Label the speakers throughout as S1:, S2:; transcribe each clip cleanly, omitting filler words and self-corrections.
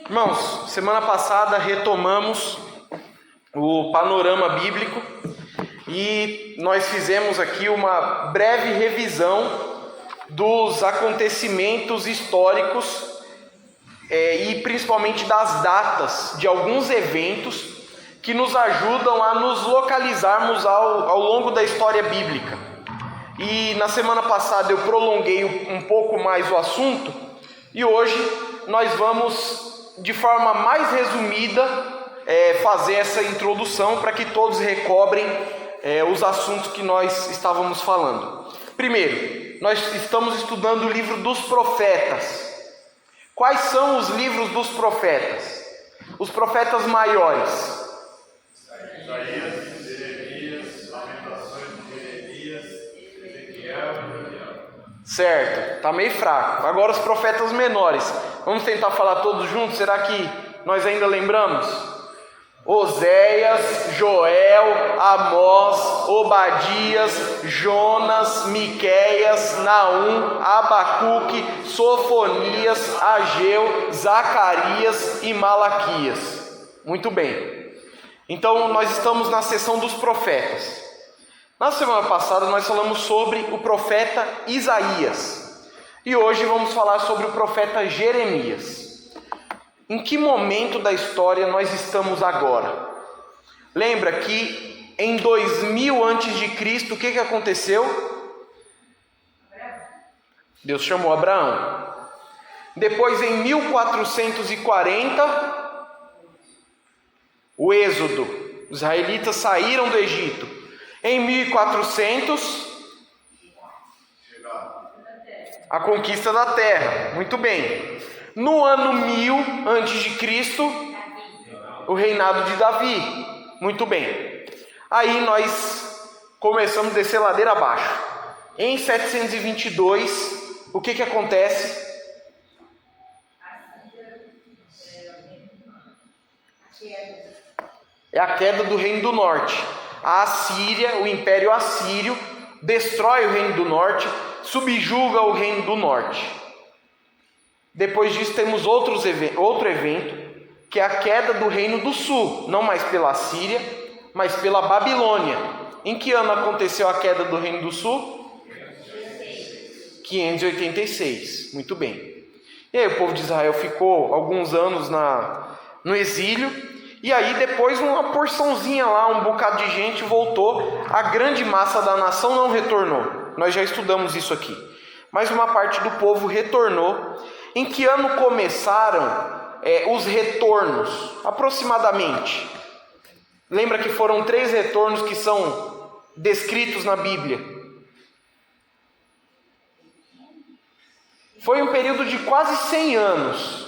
S1: Irmãos, semana passada retomamos o panorama bíblico e nós fizemos aqui uma breve revisão dos acontecimentos históricos e principalmente das datas de alguns eventos que nos ajudam a nos localizarmos ao longo da história bíblica. E na semana passada eu prolonguei um pouco mais o assunto e hoje nós vamos, de forma mais resumida, fazer essa introdução para que todos recobrem os assuntos que nós estávamos falando. Primeiro, nós estamos estudando o livro dos profetas. Quais são os livros dos profetas? Os profetas maiores.
S2: Isaías, Jeremias, Lamentações de Jeremias, Ezequiel e Daniel.
S1: Certo, está meio fraco. Agora os profetas menores. Vamos tentar falar todos juntos? Será que nós ainda lembramos? Oséias, Joel, Amós, Obadias, Jonas, Miqueias, Naum, Abacuque, Sofonias, Ageu, Zacarias e Malaquias. Muito bem. Então nós estamos na seção dos profetas. Na semana passada nós falamos sobre o profeta Isaías. E hoje vamos falar sobre o profeta Jeremias. Em que momento da história nós estamos agora? Lembra que em 2000 a.C., o que aconteceu? Deus chamou Abraão. Depois, em 1440, o êxodo. Os israelitas saíram do Egito. Em 1400, a conquista da terra. Muito bem. No ano 1000 a.C., o reinado de Davi. Muito bem. Aí nós começamos a descer ladeira abaixo. Em 722, o que acontece? É a queda do reino do norte. A Assíria, o império assírio, destrói o reino do norte, subjuga o reino do norte. Depois disso temos outro evento, que é a queda do reino do sul, não mais pela Síria, mas pela Babilônia. Em que ano aconteceu a queda do reino do sul? 586. Muito bem. E aí o povo de Israel ficou alguns anos no exílio, e aí depois uma porçãozinha lá, um bocado de gente voltou, a grande massa da nação não retornou. Nós já estudamos isso aqui. Mas uma parte do povo retornou. Em que ano começaram os retornos? Aproximadamente. Lembra que foram 3 retornos que são descritos na Bíblia. Foi um período de quase 100 anos.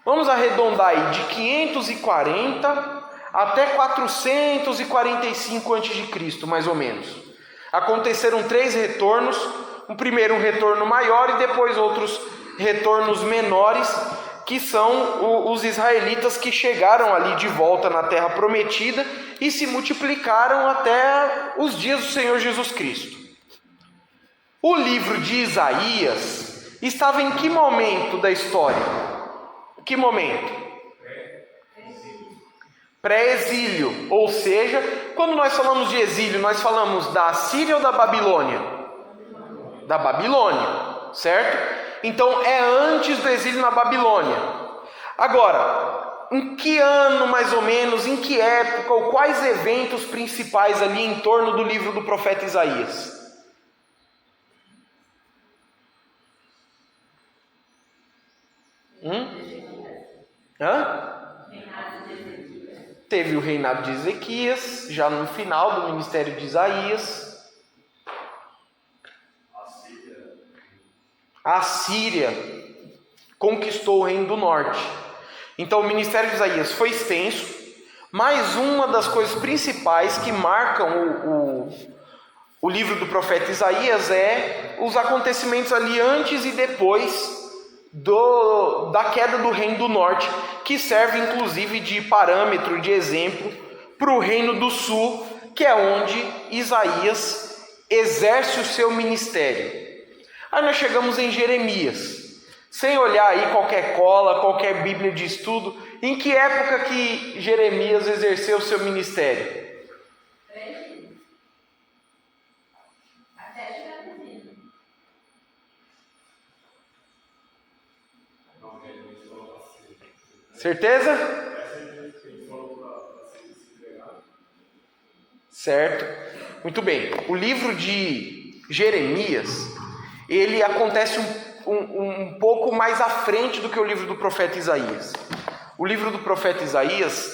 S1: Vamos arredondar aí, de 540 até 445 a.C., mais ou menos. Aconteceram 3 retornos. O primeiro um retorno maior e depois outros retornos menores, que são os israelitas que chegaram ali de volta na terra prometida e se multiplicaram até os dias do Senhor Jesus Cristo. O livro de Isaías estava em que momento da história? Que momento? Pré-exílio, ou seja, quando nós falamos de exílio, nós falamos da Síria ou da Babilônia? Da Babilônia, certo? Então é antes do exílio na Babilônia. Agora, em que ano mais ou menos, em que época, ou quais eventos principais ali em torno do livro do profeta Isaías? Teve o reinado de Ezequias, já no final do ministério de Isaías. A Síria conquistou o reino do norte. Então o ministério de Isaías foi extenso, mas uma das coisas principais que marcam o livro do profeta Isaías é os acontecimentos ali antes e depois da queda do reino do norte, que serve inclusive de parâmetro, de exemplo para o reino do sul, que é onde Isaías exerce o seu ministério. Aí nós chegamos em Jeremias. Sem olhar aí qualquer cola, qualquer Bíblia de estudo, em que época que Jeremias exerceu o seu ministério? Certeza? Certo. Muito bem. O livro de Jeremias, ele acontece um pouco mais à frente do que o livro do profeta Isaías. O livro do profeta Isaías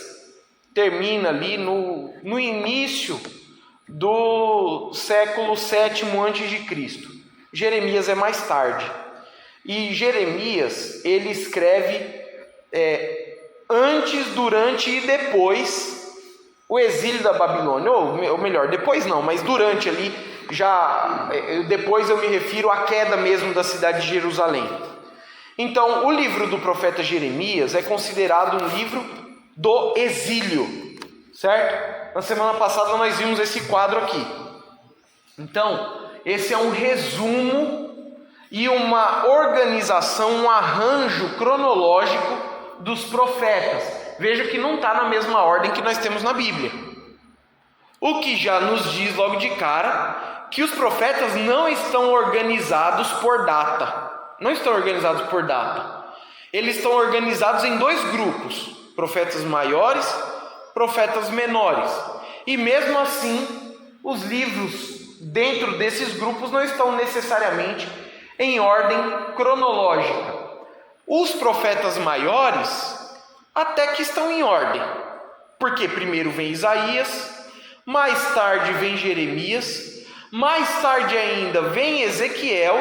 S1: termina ali no início do século VII a.C. Jeremias é mais tarde. E Jeremias, ele escreve antes, durante e depois o exílio da Babilônia, ou melhor, depois não, mas durante ali, depois eu me refiro à queda mesmo da cidade de Jerusalém. Então, o livro do profeta Jeremias é considerado um livro do exílio, certo? Na semana passada nós vimos esse quadro aqui. Então, esse é um resumo e uma organização, um arranjo cronológico dos profetas. Veja que não está na mesma ordem que nós temos na Bíblia. O que já nos diz logo de cara que os profetas não estão organizados por data. Não estão organizados por data. Eles estão organizados em dois grupos: profetas maiores, profetas menores. E mesmo assim, os livros dentro desses grupos não estão necessariamente em ordem cronológica. Os profetas maiores até que estão em ordem, porque primeiro vem Isaías, mais tarde vem Jeremias, mais tarde ainda vem Ezequiel,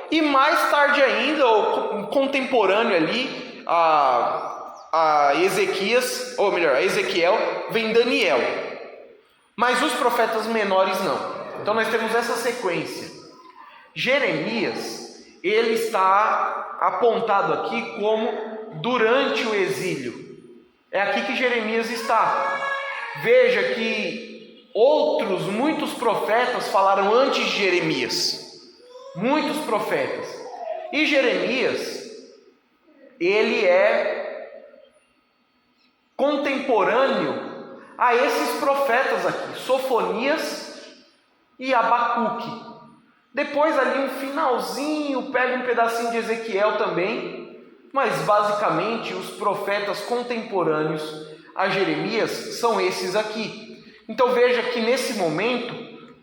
S1: e mais tarde ainda, ou contemporâneo ali, a Ezequiel, vem Daniel. Mas os profetas menores não. Então nós temos essa sequência. Jeremias, ele está apontado aqui como durante o exílio. É aqui que Jeremias está. Veja que muitos profetas falaram antes de Jeremias. Muitos profetas. E Jeremias, ele é contemporâneo a esses profetas aqui, Sofonias e Abacuque. Depois ali um finalzinho, pega um pedacinho de Ezequiel também. Mas basicamente os profetas contemporâneos a Jeremias são esses aqui. Então veja que nesse momento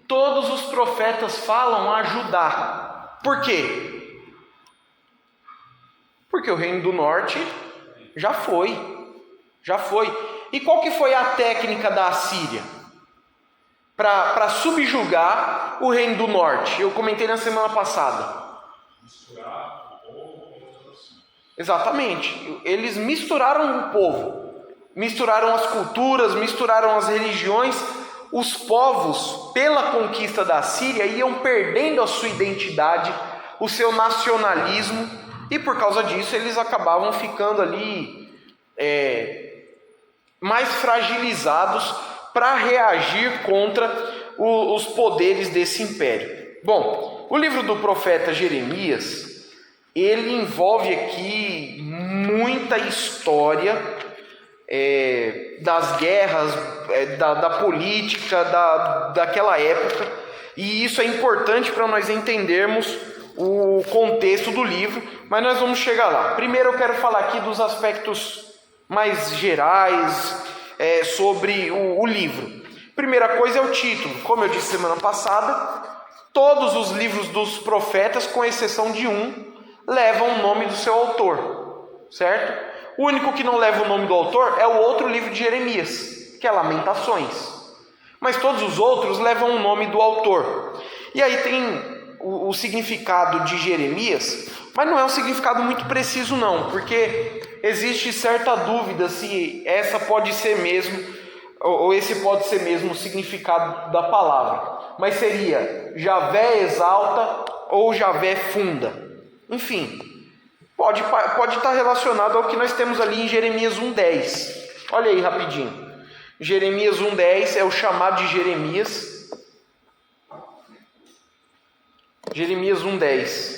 S1: todos os profetas falam a Judá. Por quê? Porque o reino do norte já foi. E qual que foi a técnica da Assíria para subjugar o reino do norte? Eu comentei na semana passada. Exatamente, eles misturaram o povo, misturaram as culturas, misturaram as religiões. Os povos, pela conquista da Síria, iam perdendo a sua identidade, o seu nacionalismo, e por causa disso eles acabavam ficando ali mais fragilizados para reagir contra os poderes desse império. Bom, o livro do profeta Jeremias, ele envolve aqui muita história das guerras, da política daquela época, e isso é importante para nós entendermos o contexto do livro, mas nós vamos chegar lá. Primeiro eu quero falar aqui dos aspectos mais gerais sobre o livro. Primeira coisa é o título. Como eu disse semana passada, todos os livros dos profetas, com exceção de um, levam o nome do seu autor, certo? O único que não leva o nome do autor é o outro livro de Jeremias, que é Lamentações. Mas todos os outros levam o nome do autor. E aí tem o significado de Jeremias, mas não é um significado muito preciso não, porque existe certa dúvida se essa pode ser mesmo, ou esse pode ser mesmo o significado da palavra. Mas seria Javé exalta ou Javé funda. Enfim, pode estar relacionado ao que nós temos ali em Jeremias 1,10. Olha aí rapidinho. Jeremias 1,10 é o chamado de Jeremias. Jeremias 1,10.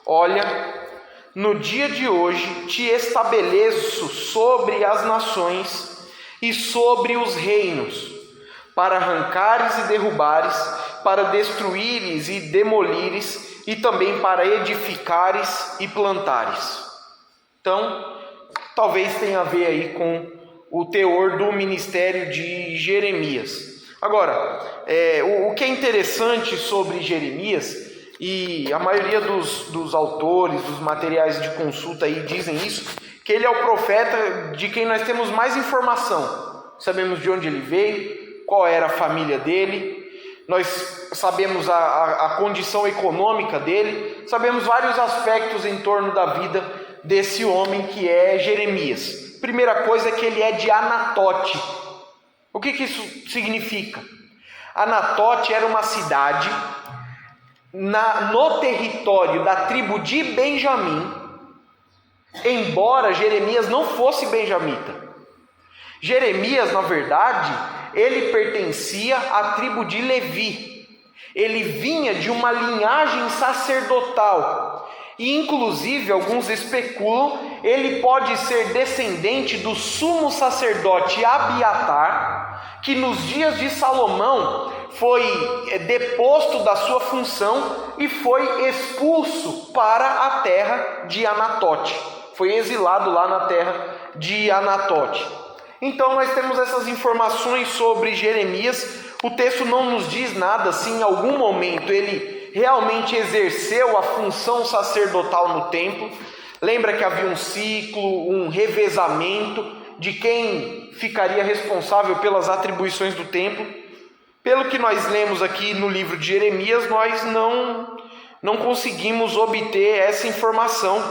S1: Olha, no dia de hoje te estabeleço sobre as nações e sobre os reinos, para arrancares e derrubares, para destruíres e demolires, e também para edificares e plantares. Então, talvez tenha a ver aí com o teor do ministério de Jeremias. Agora, o que é interessante sobre Jeremias, e a maioria dos autores, dos materiais de consulta aí dizem isso, que ele é o profeta de quem nós temos mais informação. Sabemos de onde ele veio, qual era a família dele, nós sabemos a condição econômica dele, sabemos vários aspectos em torno da vida desse homem que é Jeremias. Primeira coisa é que ele é de Anatote. O que isso significa? Anatote era uma cidade no território da tribo de Benjamim, embora Jeremias não fosse benjamita. Jeremias, na verdade, ele pertencia à tribo de Levi. Ele vinha de uma linhagem sacerdotal. E inclusive, alguns especulam, ele pode ser descendente do sumo sacerdote Abiatar, que nos dias de Salomão foi deposto da sua função e foi expulso para a terra de Anatote. Foi exilado lá na terra de Anatote. Então nós temos essas informações sobre Jeremias. O texto não nos diz nada se em algum momento ele realmente exerceu a função sacerdotal no templo. Lembra que havia um ciclo, um revezamento de quem ficaria responsável pelas atribuições do templo. Pelo que nós lemos aqui no livro de Jeremias, nós não conseguimos obter essa informação.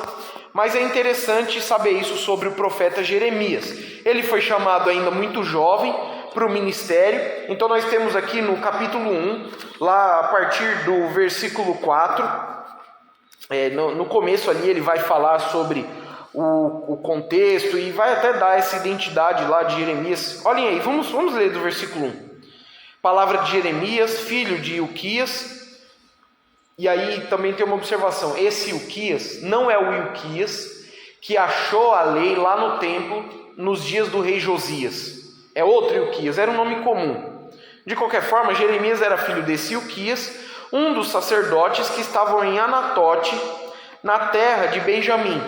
S1: Mas é interessante saber isso sobre o profeta Jeremias. Ele foi chamado ainda muito jovem para o ministério. Então nós temos aqui no capítulo 1, lá a partir do versículo 4, no começo ali ele vai falar sobre o contexto e vai até dar essa identidade lá de Jeremias. Olhem aí, vamos ler do versículo 1. Palavra de Jeremias, filho de Ilquias. E aí também tem uma observação, esse Ilquias não é o Ilquias que achou a lei lá no templo nos dias do rei Josias. É outro Ilquias, era um nome comum. De qualquer forma, Jeremias era filho desse Ilquias, um dos sacerdotes que estavam em Anatote, na terra de Benjamim.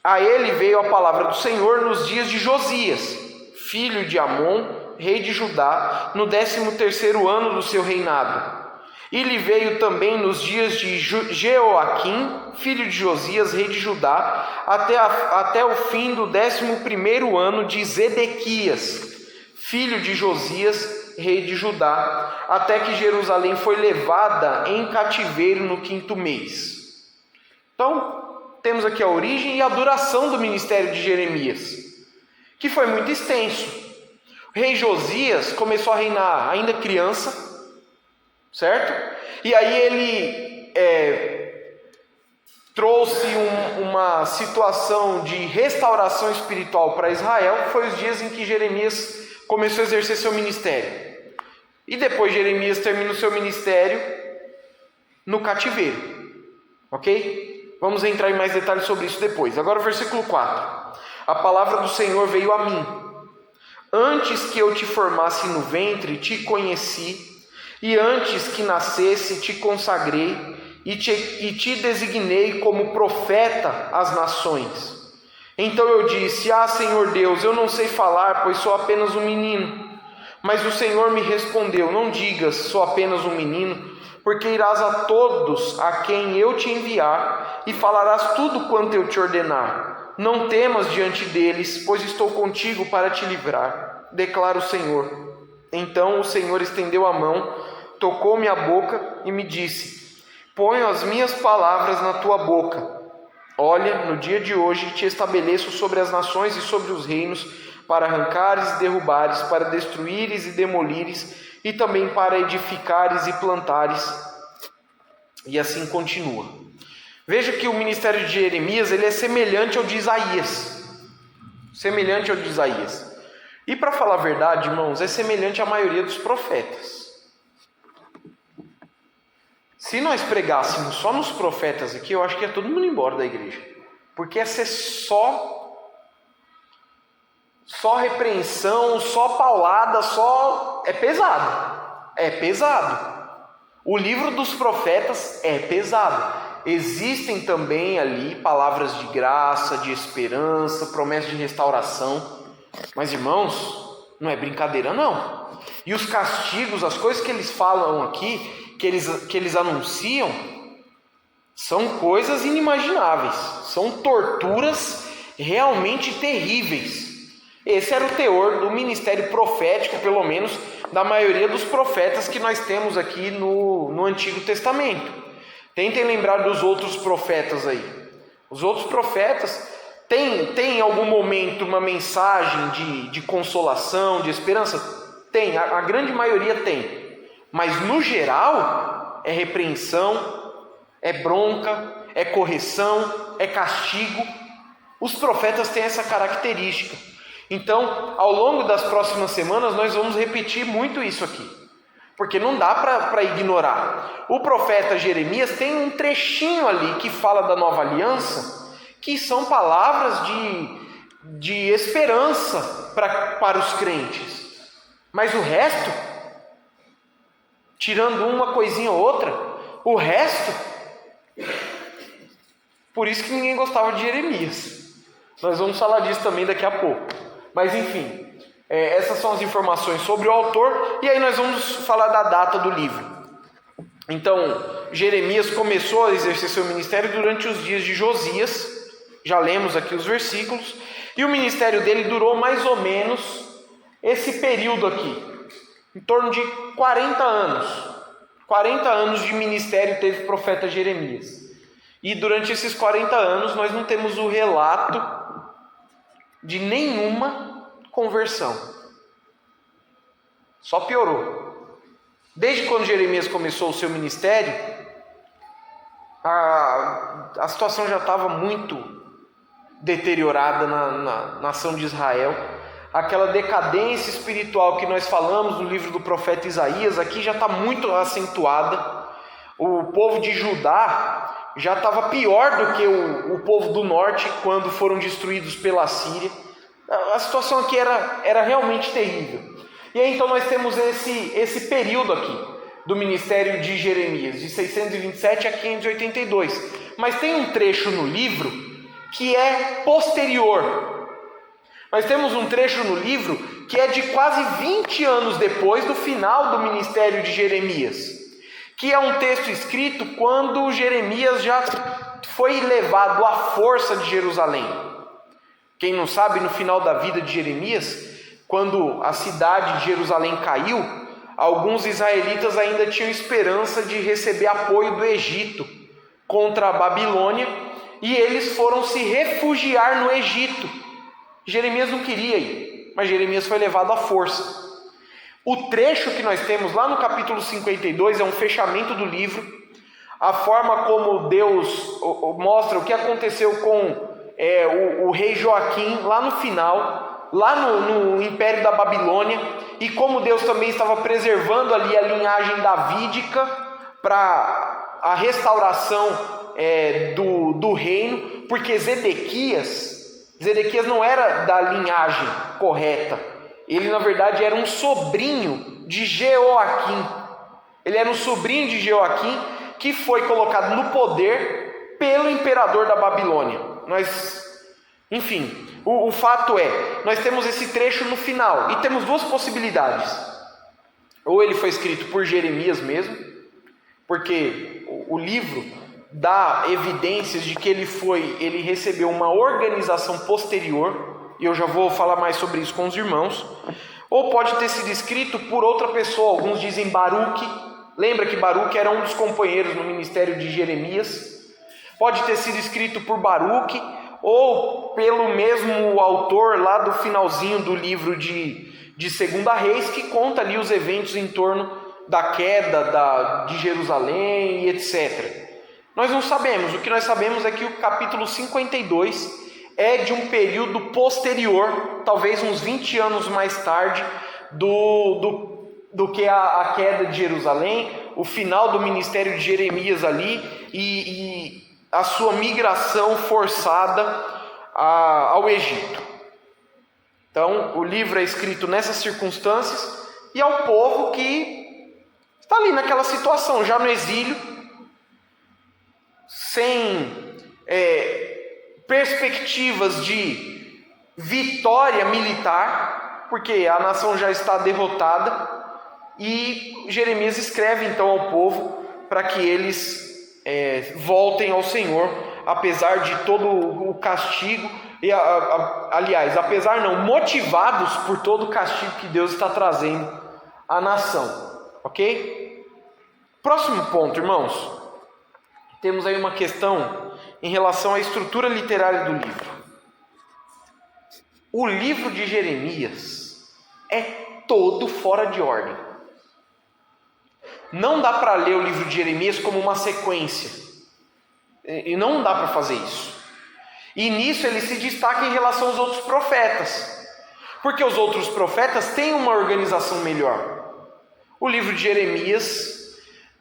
S1: A ele veio a palavra do Senhor nos dias de Josias, filho de Amon, rei de Judá, no 13º ano do seu reinado. E lhe veio também nos dias de Jeoaquim, filho de Josias, rei de Judá, até o fim do 11º ano de Zedequias, filho de Josias, rei de Judá, até que Jerusalém foi levada em cativeiro no 5º mês. Então, temos aqui a origem e a duração do ministério de Jeremias, que foi muito extenso. O rei Josias começou a reinar ainda criança, certo? E aí ele trouxe uma situação de restauração espiritual para Israel. Foi os dias em que Jeremias começou a exercer seu ministério. E depois Jeremias termina o seu ministério no cativeiro. Ok? Vamos entrar em mais detalhes sobre isso depois. Agora o versículo 4. A palavra do Senhor veio a mim. Antes que eu te formasse no ventre, te conheci. E antes que nascesse, te consagrei e te designei como profeta às nações. Então eu disse: Senhor Deus, eu não sei falar, pois sou apenas um menino. Mas o Senhor me respondeu: não digas, sou apenas um menino, porque irás a todos a quem eu te enviar e falarás tudo quanto eu te ordenar. Não temas diante deles, pois estou contigo para te livrar, declara o Senhor. Então o Senhor estendeu a mão, tocou-me a boca e me disse: ponho as minhas palavras na tua boca. Olha, no dia de hoje te estabeleço sobre as nações e sobre os reinos, para arrancares e derrubares, para destruíres e demolires, e também para edificares e plantares. E assim continua. Veja que o ministério de Jeremias ele é semelhante ao de Isaías. Semelhante ao de Isaías. E para falar a verdade, irmãos, é semelhante à maioria dos profetas. Se nós pregássemos só nos profetas aqui, eu acho que ia todo mundo embora da igreja. porque ia ser só repreensão, só paulada, é pesado. É pesado. O livro dos profetas é pesado. Existem também ali palavras de graça, de esperança, promessas de restauração. Mas, irmãos, não é brincadeira não. E os castigos, as coisas que eles falam aqui, que eles anunciam, são coisas inimagináveis. São torturas realmente terríveis. Esse era o teor do ministério profético, pelo menos da maioria dos profetas que nós temos aqui no Antigo Testamento. Tentem lembrar dos outros profetas aí. Os outros profetas têm em algum momento uma mensagem de consolação, de esperança? Tem, a grande maioria tem. Mas no geral é repreensão, é bronca, é correção, é castigo. Os profetas têm essa característica. Então, ao longo das próximas semanas, nós vamos repetir muito isso aqui, porque não dá para ignorar. O profeta Jeremias tem um trechinho ali que fala da nova aliança, que são palavras de esperança para os crentes. Mas o resto, tirando uma coisinha ou outra, o resto, por isso que ninguém gostava de Jeremias. Nós vamos falar disso também daqui a pouco. Mas enfim, essas são as informações sobre o autor, e aí nós vamos falar da data do livro. Então, Jeremias começou a exercer seu ministério durante os dias de Josias, já lemos aqui os versículos, e o ministério dele durou mais ou menos esse período aqui, em torno de 40 anos. 40 anos de ministério teve o profeta Jeremias. E durante esses 40 anos nós não temos o relato de nenhuma conversão. Só piorou. Desde quando Jeremias começou o seu ministério, a situação já estava muito deteriorada na nação de Israel. Aquela decadência espiritual que nós falamos no livro do profeta Isaías, aqui já está muito acentuada. O povo de Judá já estava pior do que o povo do norte quando foram destruídos pela Síria. A situação aqui era realmente terrível. E aí então nós temos esse período aqui do ministério de Jeremias, de 627 a 582. Mas tem um trecho no livro que é posterior. Nós temos um trecho no livro que é de quase 20 anos depois do final do ministério de Jeremias, que é um texto escrito quando Jeremias já foi levado à força de Jerusalém. Quem não sabe, no final da vida de Jeremias, quando a cidade de Jerusalém caiu, alguns israelitas ainda tinham esperança de receber apoio do Egito contra a Babilônia, e eles foram se refugiar no Egito. Jeremias não queria ir, mas Jeremias foi levado à força. O trecho que nós temos lá no capítulo 52 é um fechamento do livro, a forma como Deus mostra o que aconteceu com o rei Joaquim lá no final, lá no Império da Babilônia, e como Deus também estava preservando ali a linhagem davídica para a restauração do reino, porque Zedequias não era da linhagem correta. Ele na verdade era um sobrinho de Jeoaquim. Ele era um sobrinho de Jeoaquim que foi colocado no poder pelo imperador da Babilônia. Enfim, o fato nós temos esse trecho no final, e temos duas possibilidades. Ou ele foi escrito por Jeremias mesmo, porque o livro dá evidências de que ele recebeu uma organização posterior, e eu já vou falar mais sobre isso com os irmãos. Ou pode ter sido escrito por outra pessoa. Alguns dizem Baruque. Lembra que Baruque era um dos companheiros no ministério de Jeremias. Pode ter sido escrito por Baruque, ou pelo mesmo autor lá do finalzinho do livro de 2 Reis, que conta ali os eventos em torno da queda de Jerusalém e etc. Nós não sabemos. O que nós sabemos é que o capítulo 52 é de um período posterior, talvez uns 20 anos mais tarde do que a queda de Jerusalém, o final do ministério de Jeremias ali, e a sua migração forçada ao Egito. Então, o livro é escrito nessas circunstâncias e ao povo que está ali naquela situação, já no exílio, sem perspectivas de vitória militar, porque a nação já está derrotada, e Jeremias escreve então ao povo para que eles voltem ao Senhor, apesar de todo o castigo, e aliás, apesar não, motivados por todo o castigo que Deus está trazendo à nação, ok? Próximo ponto, irmãos, temos aí uma questão em relação à estrutura literária do livro. O livro de Jeremias é todo fora de ordem. Não dá para ler o livro de Jeremias como uma sequência. E não dá para fazer isso. E nisso ele se destaca em relação aos outros profetas. Porque os outros profetas têm uma organização melhor. O livro de Jeremias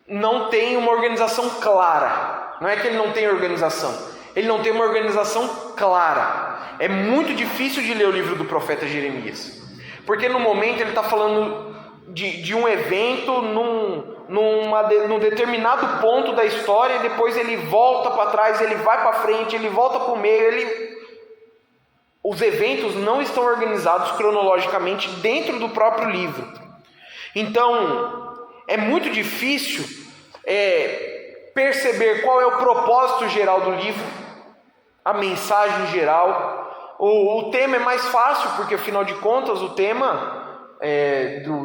S1: não tem uma organização clara. Não é que ele não tem organização. Ele não tem uma organização clara. É muito difícil de ler o livro do profeta Jeremias. Porque no momento ele está falando de um evento num determinado ponto da história, e depois ele volta para trás, ele vai para frente, ele volta para o meio, os eventos não estão organizados cronologicamente dentro do próprio livro. Então, é muito difícil perceber qual é o propósito geral do livro, a mensagem geral. O tema é mais fácil, porque afinal de contas o tema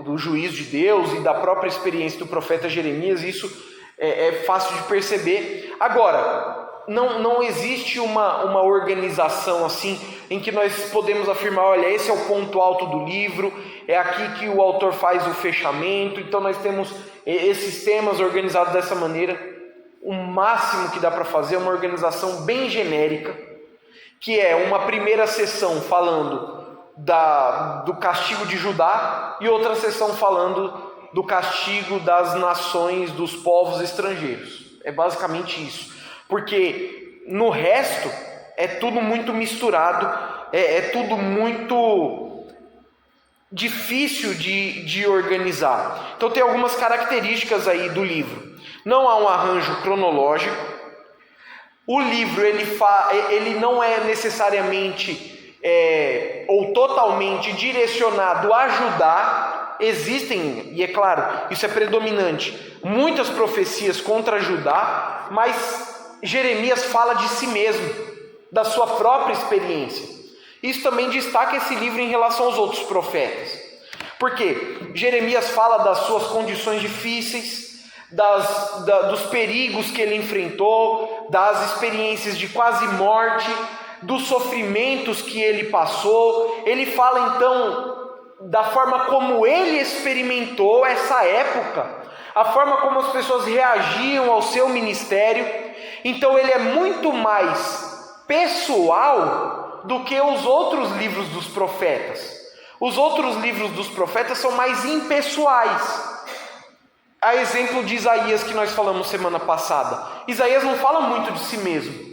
S1: do juízo de Deus e da própria experiência do profeta Jeremias, isso é fácil de perceber. Agora, não existe uma organização assim, em que nós podemos afirmar, olha, esse é o ponto alto do livro, é aqui que o autor faz o fechamento, então nós temos esses temas organizados dessa maneira. O máximo que dá para fazer é uma organização bem genérica, que é uma primeira sessão falando do castigo de Judá e outra sessão falando do castigo das nações, dos povos estrangeiros. É basicamente isso. Porque no resto é tudo muito misturado, é tudo muito difícil de organizar. Então tem algumas características aí do livro. Não há um arranjo cronológico. O livro ele não é necessariamente ou totalmente direcionado a Judá. Existem, e é claro, isso é predominante, muitas profecias contra Judá, mas Jeremias fala de si mesmo, da sua própria experiência. Isso também destaca esse livro em relação aos outros profetas, porque Jeremias fala das suas condições difíceis, dos perigos que ele enfrentou, das experiências de quase morte, dos sofrimentos que ele passou. Ele fala então da forma como ele experimentou essa época, a forma como as pessoas reagiam ao seu ministério. Então ele é muito mais pessoal do que os outros livros dos profetas. Os outros livros dos profetas são mais impessoais. A exemplo de Isaías, que nós falamos semana passada. Isaías não fala muito de si mesmo.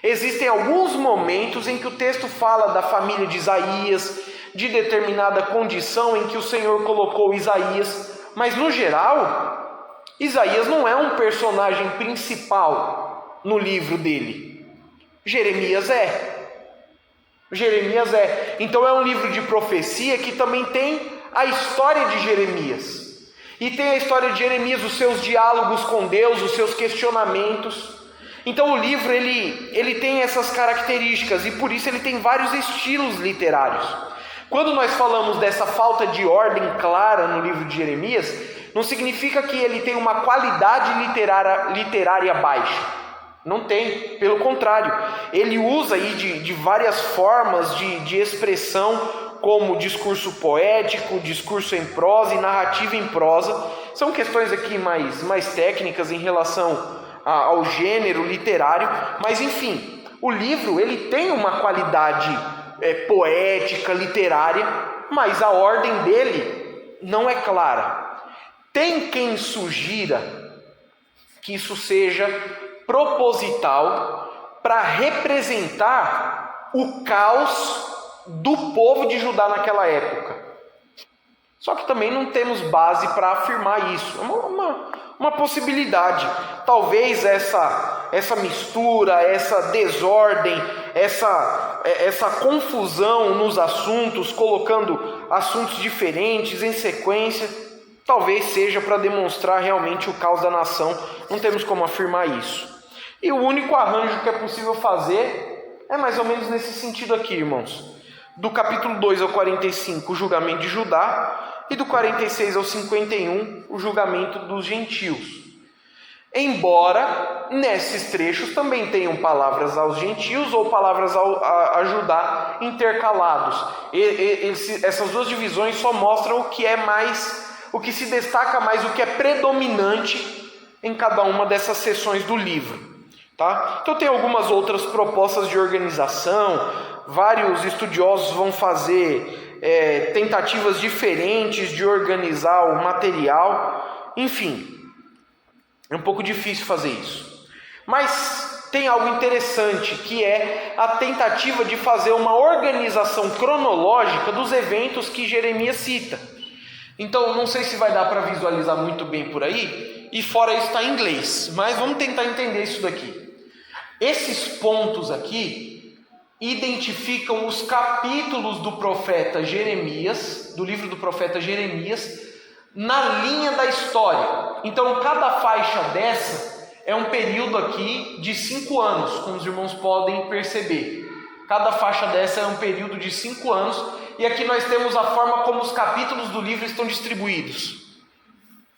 S1: Existem alguns momentos em que o texto fala da família de Isaías, de determinada condição em que o Senhor colocou Isaías, mas no geral, Isaías não é um personagem principal no livro dele. Jeremias é. Então é um livro de profecia que também tem a história de Jeremias. E tem a história de Jeremias, os seus diálogos com Deus, os seus questionamentos. Então o livro ele tem essas características, e por isso ele tem vários estilos literários. Quando nós falamos dessa falta de ordem clara no livro de Jeremias, não significa que ele tem uma qualidade literária baixa. Não tem, pelo contrário. Ele usa aí de várias formas de expressão, como discurso poético, discurso em prosa e narrativa em prosa. São questões aqui mais técnicas em relação ao gênero literário, mas enfim, o livro ele tem uma qualidade poética, literária, mas a ordem dele não é clara. Tem quem sugira que isso seja proposital para representar o caos do povo de Judá naquela época. Só que também não temos base para afirmar isso. É uma possibilidade. Talvez essa mistura, essa desordem, essa confusão nos assuntos, colocando assuntos diferentes em sequência, talvez seja para demonstrar realmente o caos da nação. Não temos como afirmar isso. E o único arranjo que é possível fazer é mais ou menos nesse sentido aqui, irmãos. Do capítulo 2 ao 45, o julgamento de Judá, e do 46 ao 51, o julgamento dos gentios. Embora nesses trechos também tenham palavras aos gentios ou palavras a Judá intercalados. Essas duas divisões só mostram o que é mais, o que se destaca mais, o que é predominante em cada uma dessas seções do livro. Tá? Então tem algumas outras propostas de organização, vários estudiosos vão fazer tentativas diferentes de organizar o material, enfim, é um pouco difícil fazer isso. Mas tem algo interessante, que é a tentativa de fazer uma organização cronológica dos eventos que Jeremias cita. Então, não sei se vai dar para visualizar muito bem por aí, e fora isso está em inglês, mas vamos tentar entender isso daqui. Esses pontos aqui identificam os capítulos do profeta Jeremias, do livro do profeta Jeremias, na linha da história. Então, cada faixa dessa é um período aqui de 5 anos, como os irmãos podem perceber. Cada faixa dessa é um período de 5 anos, e aqui nós temos a forma como os capítulos do livro estão distribuídos.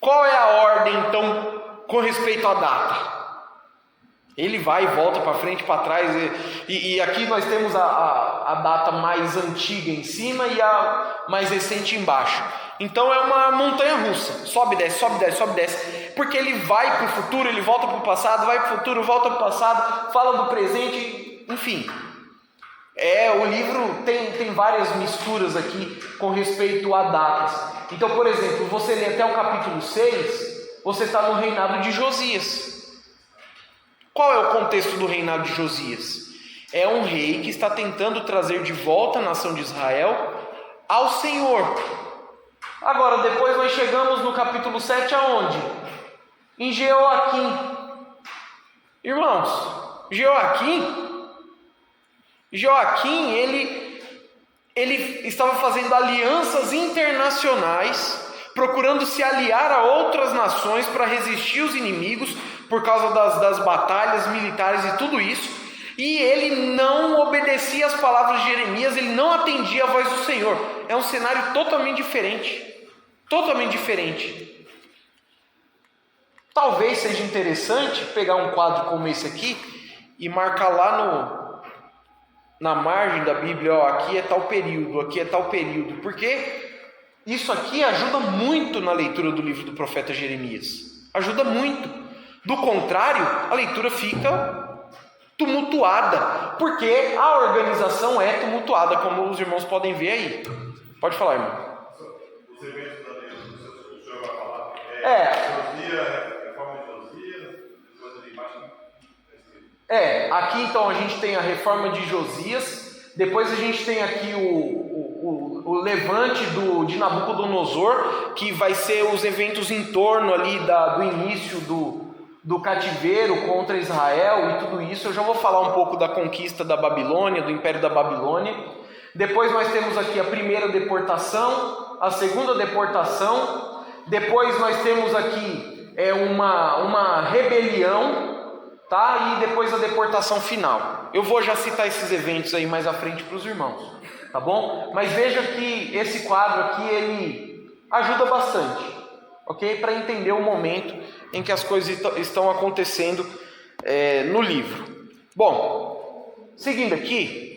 S1: Qual é a ordem, então, com respeito à data? Ele vai e volta para frente e para trás, e aqui nós temos a data mais antiga em cima e a mais recente embaixo. Então é uma montanha russa, sobe, desce, sobe, desce, sobe, desce, porque ele vai para o futuro, ele volta para o passado, vai para o futuro, volta para o passado, fala do presente, enfim. O livro tem várias misturas aqui com respeito a datas. Então, por exemplo, você lê até o capítulo 6, você está no reinado de Josias. Qual é o contexto do reinado de Josias? É um rei que está tentando trazer de volta a nação de Israel ao Senhor. Agora, depois nós chegamos no capítulo 7 aonde? Em Jeoaquim. Irmãos, Jeoaquim, ele estava fazendo alianças internacionais, procurando se aliar a outras nações para resistir os inimigos, por causa das batalhas militares e tudo isso, e ele não obedecia às palavras de Jeremias, ele não atendia a voz do Senhor. É um cenário totalmente diferente, Talvez seja interessante pegar um quadro como esse aqui e marcar lá na margem da Bíblia, aqui é tal período, aqui é tal período, porque isso aqui ajuda muito na leitura do livro do profeta Jeremias, ajuda muito. Do contrário, a leitura fica tumultuada, porque a organização é tumultuada, como os irmãos podem ver aí. Pode falar, irmão.
S2: Os eventos da lei, o senhor vai falar? Reforma de Josias, depois ali embaixo.
S1: Aqui então a gente tem a reforma de Josias, depois a gente tem aqui o levante de Nabucodonosor, que vai ser os eventos em torno ali do início do cativeiro contra Israel e tudo isso. Eu já vou falar um pouco da conquista da Babilônia, do Império da Babilônia. Depois nós temos aqui a primeira deportação, a segunda deportação. Depois nós temos aqui uma rebelião, tá? E depois a deportação final. Eu vou já citar esses eventos aí mais à frente para os irmãos, tá bom? Mas veja que esse quadro aqui, ele ajuda bastante, ok? Para entender o momento em que as coisas estão acontecendo no livro. Bom, seguindo aqui,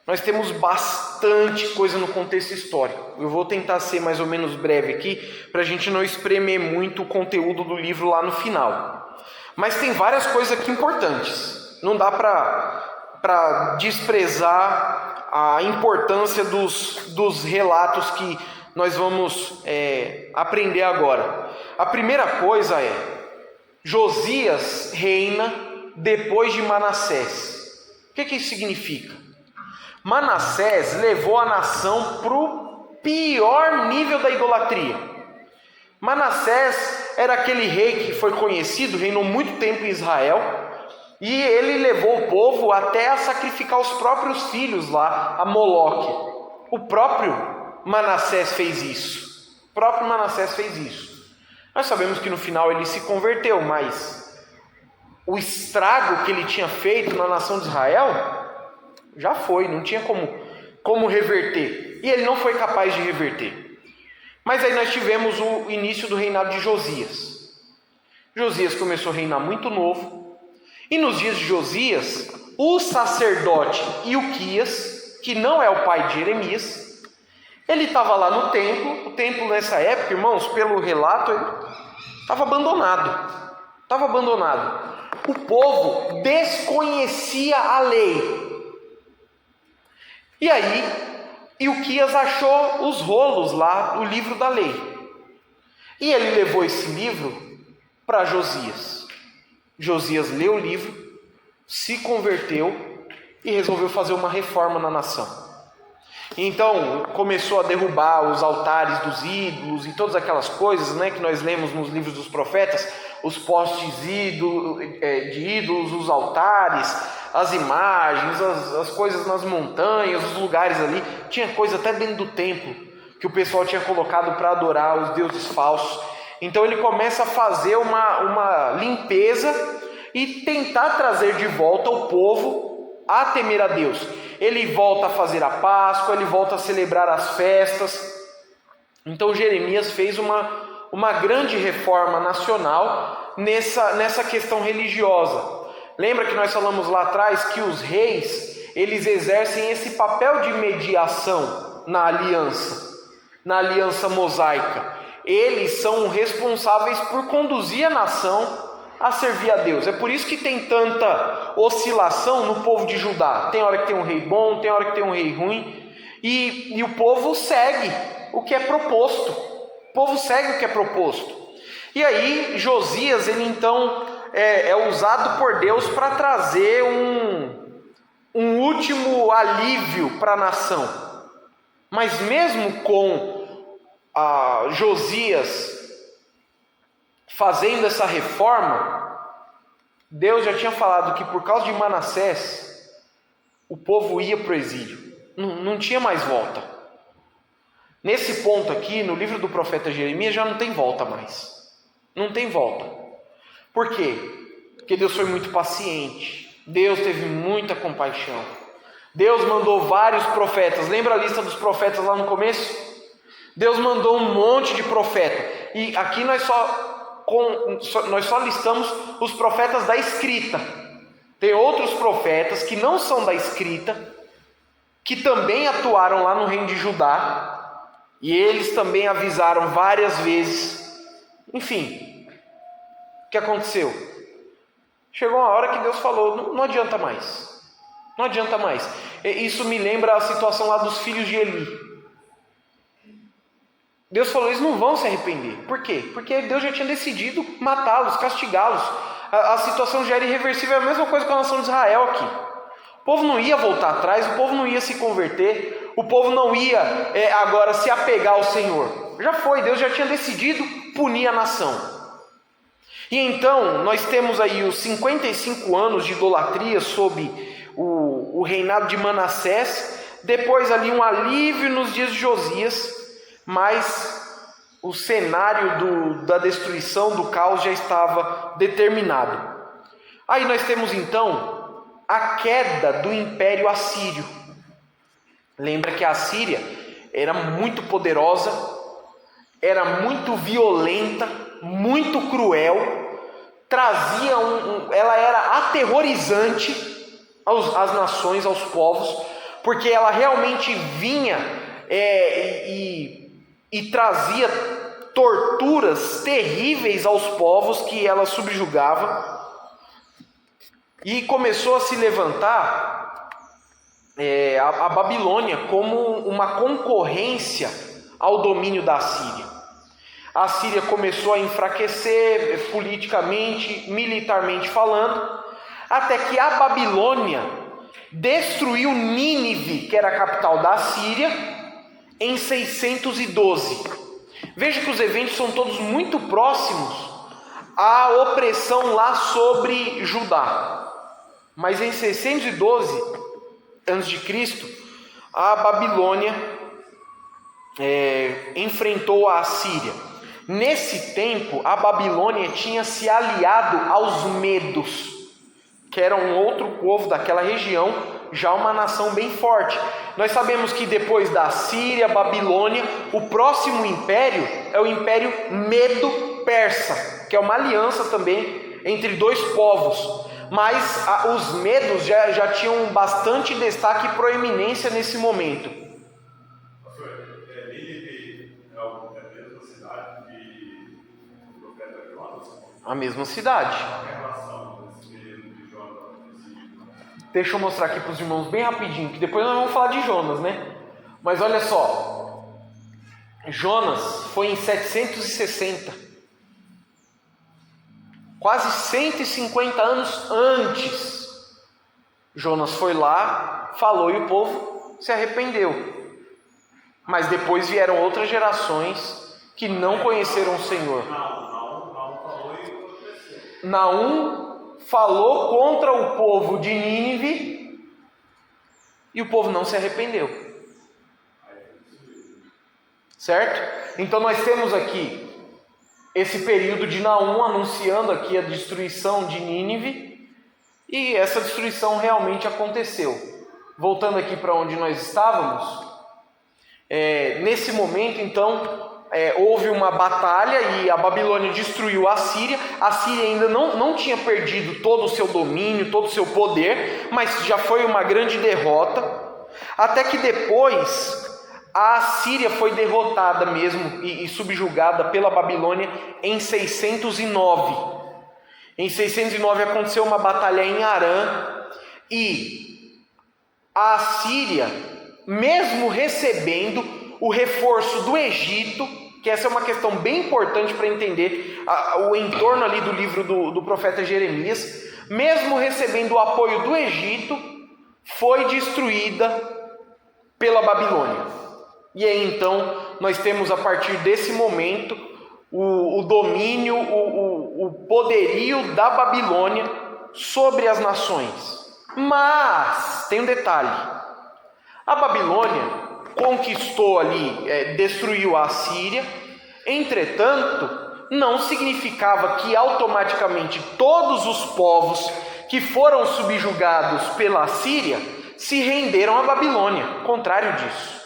S1: nós temos bastante coisa no contexto histórico. Eu vou tentar ser mais ou menos breve aqui, para a gente não espremer muito o conteúdo do livro lá no final. Mas tem várias coisas aqui importantes. Não dá para desprezar a importância dos relatos que nós vamos aprender agora. A primeira coisa Josias reina depois de Manassés. O que isso significa? Manassés levou a nação para o pior nível da idolatria. Manassés era aquele rei que foi conhecido, reinou muito tempo em Israel, e ele levou o povo até a sacrificar os próprios filhos lá, a Moloque. O próprio Manassés fez isso. Nós sabemos que no final ele se converteu, mas o estrago que ele tinha feito na nação de Israel já foi, não tinha como reverter. E ele não foi capaz de reverter. Mas aí nós tivemos o início do reinado de Josias. Josias começou a reinar muito novo. E nos dias de Josias, o sacerdote Ilquias, que não é o pai de Jeremias, ele estava lá no templo. O templo nessa época, irmãos, pelo relato, ele estava abandonado. O povo desconhecia a lei. E aí, Ilquias achou os rolos lá, o livro da lei. E ele levou esse livro para Josias. Josias leu o livro, se converteu e resolveu fazer uma reforma na nação. Então, começou a derrubar os altares dos ídolos e todas aquelas coisas, né, que nós lemos nos livros dos profetas, os postes de ídolos, os altares, as imagens, as coisas nas montanhas, os lugares ali. Tinha coisa até dentro do templo que o pessoal tinha colocado para adorar os deuses falsos. Então ele começa a fazer uma limpeza e tentar trazer de volta o povo a temer a Deus. Ele volta a fazer a Páscoa, ele volta a celebrar as festas. Então Jeremias fez uma grande reforma nacional nessa questão religiosa. Lembra que nós falamos lá atrás que os reis, eles exercem esse papel de mediação na aliança mosaica. Eles são responsáveis por conduzir a nação a servir a Deus. É por isso que tem tanta oscilação no povo de Judá. Tem hora que tem um rei bom, tem hora que tem um rei ruim, e o povo segue o que é proposto. E aí Josias, ele então é usado por Deus para trazer um último alívio para a nação. Mas mesmo com Josias fazendo essa reforma, Deus já tinha falado que por causa de Manassés, o povo ia para o exílio. Não tinha mais volta. Nesse ponto aqui, no livro do profeta Jeremias, já não tem volta mais. Não tem volta. Por quê? Porque Deus foi muito paciente. Deus teve muita compaixão. Deus mandou vários profetas. Lembra a lista dos profetas lá no começo? Deus mandou um monte de profeta. E aqui nós só listamos os profetas da escrita. Tem outros profetas que não são da escrita, que também atuaram lá no reino de Judá. E eles também avisaram várias vezes. Enfim, o que aconteceu? Chegou uma hora que Deus falou, não adianta mais. Não adianta mais. Isso me lembra a situação lá dos filhos de Eli. Deus falou, eles não vão se arrepender. Por quê? Porque Deus já tinha decidido matá-los, castigá-los. A situação já era irreversível. É a mesma coisa com a nação de Israel aqui. O povo não ia voltar atrás, o povo não ia se converter, o povo não ia agora se apegar ao Senhor. Já foi, Deus já tinha decidido punir a nação. E então nós temos aí os 55 anos de idolatria sob o reinado de Manassés, depois ali um alívio nos dias de Josias, mas o cenário da destruição, do caos já estava determinado. Aí nós temos então a queda do Império Assírio. Lembra que a Assíria era muito poderosa, era muito violenta, muito cruel, ela era aterrorizante às nações, aos povos, porque ela realmente vinha e trazia torturas terríveis aos povos que ela subjugava. E começou a se levantar a Babilônia como uma concorrência ao domínio da Assíria. A Síria começou a enfraquecer politicamente, militarmente falando, até que a Babilônia destruiu Nínive, que era a capital da Síria, em 612. Veja que os eventos são todos muito próximos à opressão lá sobre Judá. Mas em 612 a.C., a Babilônia enfrentou a Síria. Nesse tempo, a Babilônia tinha se aliado aos medos, que eram um outro povo daquela região, já uma nação bem forte. Nós sabemos que depois da Síria, Babilônia, o próximo império é o Império Medo-Persa, que é uma aliança também entre dois povos. Mas os medos já tinham bastante destaque e proeminência nesse momento.
S2: Nínive é a mesma cidade que o profeta Jonas?
S1: A mesma cidade. Deixa eu mostrar aqui para os irmãos bem rapidinho, que depois nós vamos falar de Jonas, né? Mas olha só, Jonas foi em 760, quase 150 anos antes. Jonas foi lá, falou e o povo se arrependeu. Mas depois vieram outras gerações que não conheceram o Senhor. Naum falou contra o povo de Nínive e o povo não se arrependeu. Certo? Então nós temos aqui esse período de Naum anunciando aqui a destruição de Nínive, e essa destruição realmente aconteceu. Voltando aqui para onde nós estávamos, nesse momento então houve uma batalha e a Babilônia destruiu a Síria. A Síria ainda não tinha perdido todo o seu domínio, todo o seu poder, mas já foi uma grande derrota, até que depois a Síria foi derrotada mesmo e subjugada pela Babilônia em 609. Em 609 aconteceu uma batalha em Arã, e a Síria, mesmo recebendo o reforço do Egito, que essa é uma questão bem importante para entender o entorno ali do livro do profeta Jeremias, mesmo recebendo o apoio do Egito, foi destruída pela Babilônia. E aí então nós temos a partir desse momento o domínio, o poderio da Babilônia sobre as nações. Mas tem um detalhe: a Babilônia conquistou ali, destruiu a Síria. Entretanto, não significava que automaticamente todos os povos que foram subjugados pela Síria se renderam à Babilônia. Contrário disso,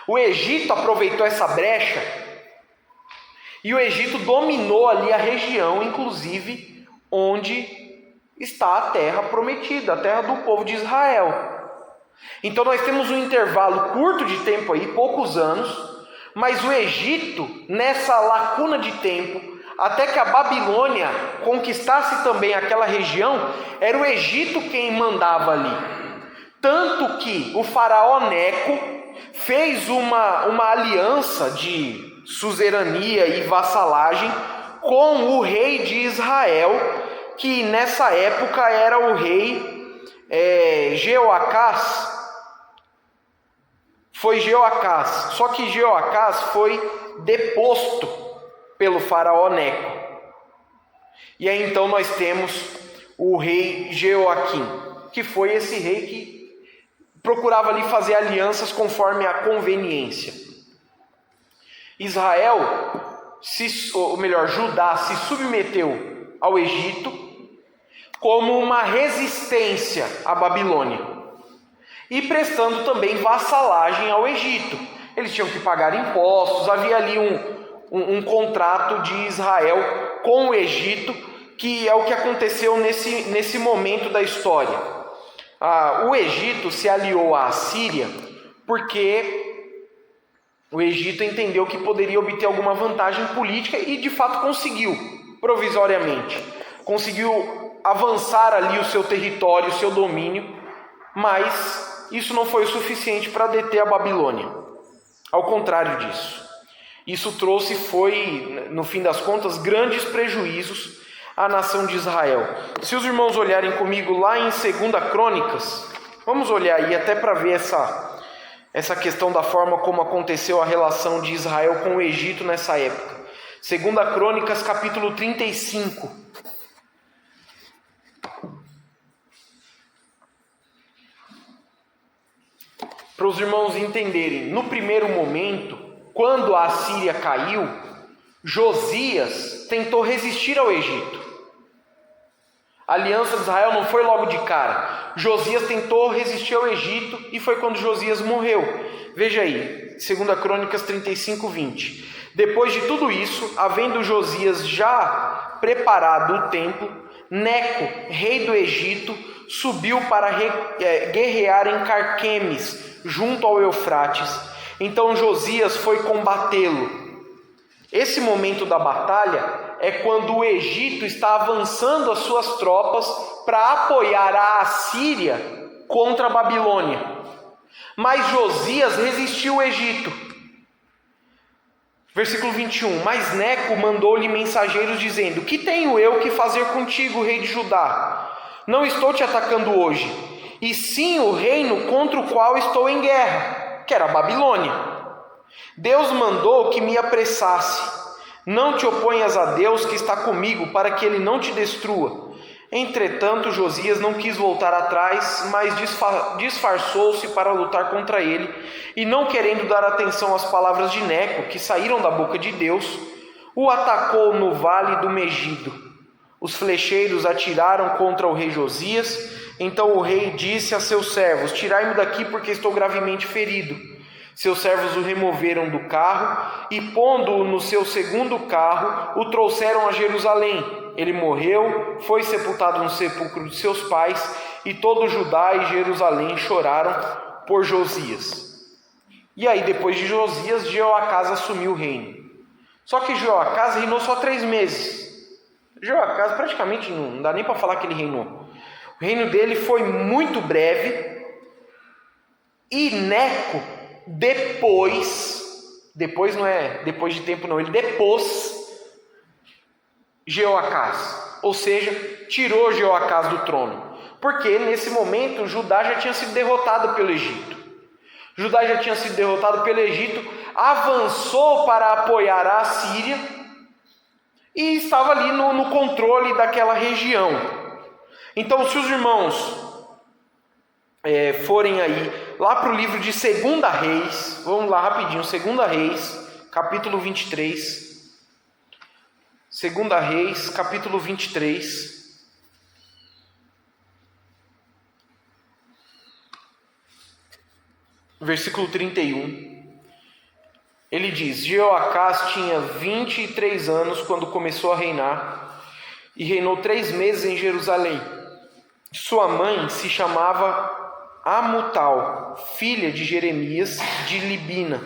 S1: o Egito aproveitou essa brecha e o Egito dominou ali a região, inclusive onde está a terra prometida, a terra do povo de Israel. Então nós temos um intervalo curto de tempo aí, poucos anos, mas o Egito, nessa lacuna de tempo, até que a Babilônia conquistasse também aquela região, era o Egito quem mandava ali. Tanto que o faraó Neco fez uma aliança de suzerania e vassalagem com o rei de Israel, que nessa época era o rei Jeoacás. Foi Jeoacás, só que Jeoacás foi deposto pelo faraó Neco. E aí então nós temos o rei Jeoaquim, que foi esse rei que procurava ali fazer alianças conforme a conveniência. Judá se submeteu ao Egito como uma resistência à Babilônia, e prestando também vassalagem ao Egito. Eles tinham que pagar impostos, havia ali um contrato de Israel com o Egito, que é o que aconteceu nesse momento da história. O Egito se aliou à Síria porque o Egito entendeu que poderia obter alguma vantagem política, e de fato conseguiu, provisoriamente. Conseguiu avançar ali o seu território, o seu domínio, mas isso não foi o suficiente para deter a Babilônia. Ao contrário disso, Isso foi, no fim das contas, grandes prejuízos à nação de Israel. Se os irmãos olharem comigo lá em 2 Crônicas, vamos olhar aí até para ver essa questão da forma como aconteceu a relação de Israel com o Egito nessa época. 2 Crônicas, capítulo 35. Para os irmãos entenderem, no primeiro momento, quando a Assíria caiu, Josias tentou resistir ao Egito. A aliança de Israel não foi logo de cara. Josias tentou resistir ao Egito e foi quando Josias morreu. Veja aí, 2 Crônicas 35, 20. Depois de tudo isso, havendo Josias já preparado o templo, Neco, rei do Egito, subiu para guerrear em Carquemes, junto ao Eufrates. Então Josias foi combatê-lo. Esse momento da batalha é quando o Egito está avançando as suas tropas para apoiar a Assíria contra a Babilônia. Mas Josias resistiu ao Egito. Versículo 21. Mas Neco mandou-lhe mensageiros dizendo: que tenho eu que fazer contigo, rei de Judá? Não estou te atacando hoje, e sim o reino contra o qual estou em guerra, que era a Babilônia. Deus mandou que me apressasse. Não te oponhas a Deus que está comigo, para que ele não te destrua. Entretanto, Josias não quis voltar atrás, mas disfarçou-se para lutar contra ele, e não querendo dar atenção às palavras de Neco, que saíram da boca de Deus, o atacou no vale do Megido. Os flecheiros atiraram contra o rei Josias. Então o rei disse a seus servos: tirai-me daqui, porque estou gravemente ferido. Seus servos o removeram do carro e, pondo-o no seu segundo carro, o trouxeram a Jerusalém. Ele morreu, foi sepultado no sepulcro de seus pais, e todo Judá e Jerusalém choraram por Josias. E aí, depois de Josias, Jeoacás assumiu o reino. Só que Jeoacás reinou só 3 meses. Jeoacás praticamente não dá nem para falar que ele reinou. O reino dele foi muito breve. E Neco, depois não é depois de tempo não, ele depôs Jeoacás, ou seja, tirou Jeoacás do trono, porque nesse momento Judá já tinha sido derrotado pelo Egito. Judá já tinha sido derrotado pelo Egito, avançou para apoiar a Assíria e estava ali no controle daquela região. Então, se os irmãos forem aí lá para o livro de 2 Reis, vamos lá rapidinho, 2 Reis, capítulo 23. 2 Reis, capítulo 23. Versículo 31. Ele diz: Jeoacás tinha 23 anos quando começou a reinar, e reinou 3 meses em Jerusalém. Sua mãe se chamava Amutal, filha de Jeremias de Libina.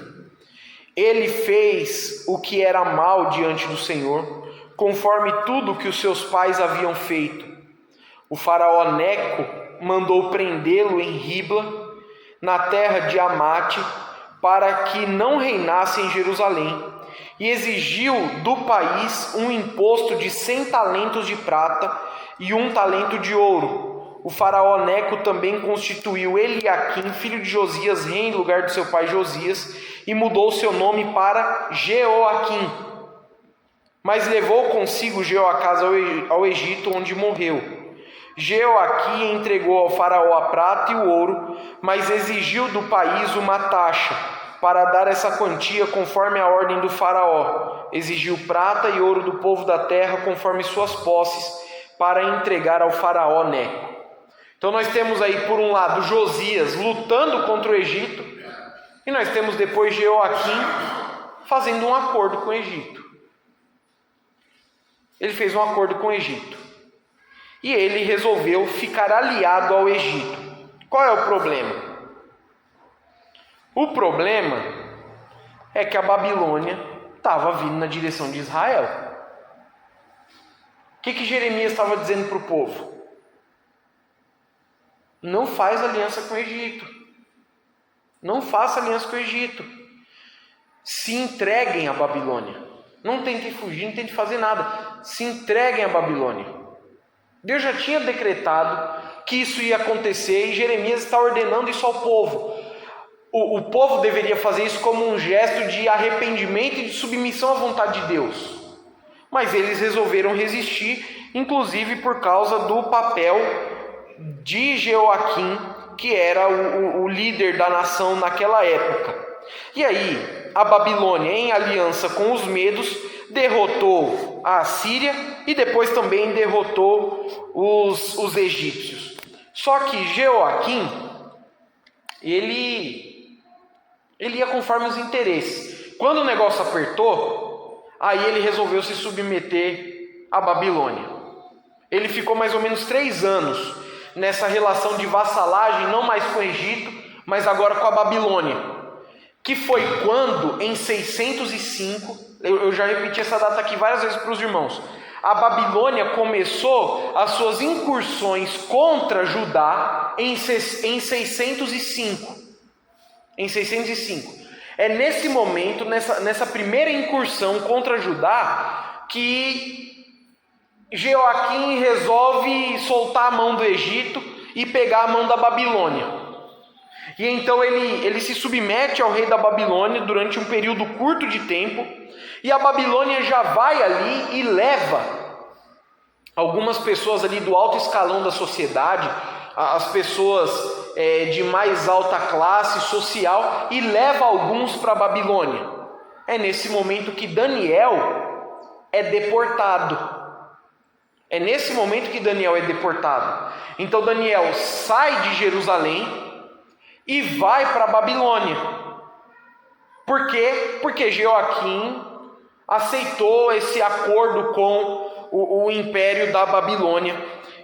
S1: Ele fez o que era mal diante do Senhor, conforme tudo que os seus pais haviam feito. O faraó Neco mandou prendê-lo em Ribla, na terra de Amate, para que não reinasse em Jerusalém, e exigiu do país um imposto de 100 talentos de prata e 1 talento de ouro. O faraó Neco também constituiu Eliaquim, filho de Josias, rei em lugar de seu pai Josias, e mudou seu nome para Jeoaquim. Mas levou consigo Jeoacás ao Egito, onde morreu. Jeoaquim entregou ao faraó a prata e o ouro, mas exigiu do país uma taxa, para dar essa quantia conforme a ordem do faraó. Exigiu prata e ouro do povo da terra conforme suas posses, para entregar ao faraó Neco. Então nós temos aí, por um lado, Josias lutando contra o Egito, e nós temos depois Jeoaquim fazendo um acordo com o Egito. Ele fez um acordo com o Egito, e ele resolveu ficar aliado ao Egito. Qual é o problema? O problema é que a Babilônia estava vindo na direção de Israel. O que Jeremias estava dizendo para o povo? Não faz aliança com o Egito. Não faça aliança com o Egito. se entreguem à Babilônia. Não tentem fugir, não tentem fazer nada. Se entreguem à Babilônia. Deus já tinha decretado que isso ia acontecer e Jeremias está ordenando isso ao povo. O povo deveria fazer isso como um gesto de arrependimento e de submissão à vontade de Deus. Mas eles resolveram resistir, inclusive por causa do papel de Jeoaquim, que era o líder da nação naquela época. E aí, a Babilônia, em aliança com os medos, derrotou a Assíria e depois também derrotou os egípcios. Só que Jeoaquim, ele ia conforme os interesses. Quando o negócio apertou, aí ele resolveu se submeter à Babilônia. Ele ficou mais ou menos 3 anos nessa relação de vassalagem, não mais com o Egito, mas agora com a Babilônia. Que foi quando, em 605, eu já repeti essa data aqui várias vezes para os irmãos, a Babilônia começou as suas incursões contra Judá em 605. Em 605. É nesse momento, nessa primeira incursão contra Judá, que Jeoaquim resolve soltar a mão do Egito e pegar a mão da Babilônia. E então ele se submete ao rei da Babilônia durante um período curto de tempo, e a Babilônia já vai ali e leva algumas pessoas ali do alto escalão da sociedade, as pessoas de mais alta classe social, e leva alguns para a Babilônia. É nesse momento que Daniel é deportado. É nesse momento que Daniel é deportado. Então Daniel sai de Jerusalém e vai para a Babilônia. Por quê? Porque Jeoaquim aceitou esse acordo com o império da Babilônia.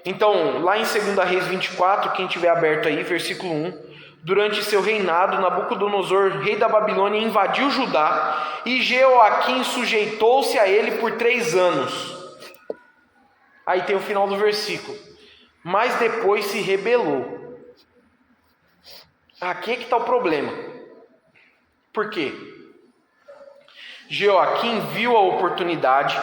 S1: Então, lá em 2 Reis 24, quem tiver aberto aí, versículo 1, durante seu reinado, Nabucodonosor, rei da Babilônia, invadiu Judá, e Jeoaquim sujeitou-se a ele por 3 anos. Aí tem o final do versículo. Mas depois se rebelou. Aqui é que está o problema. Por quê? Jeoaquim viu a oportunidade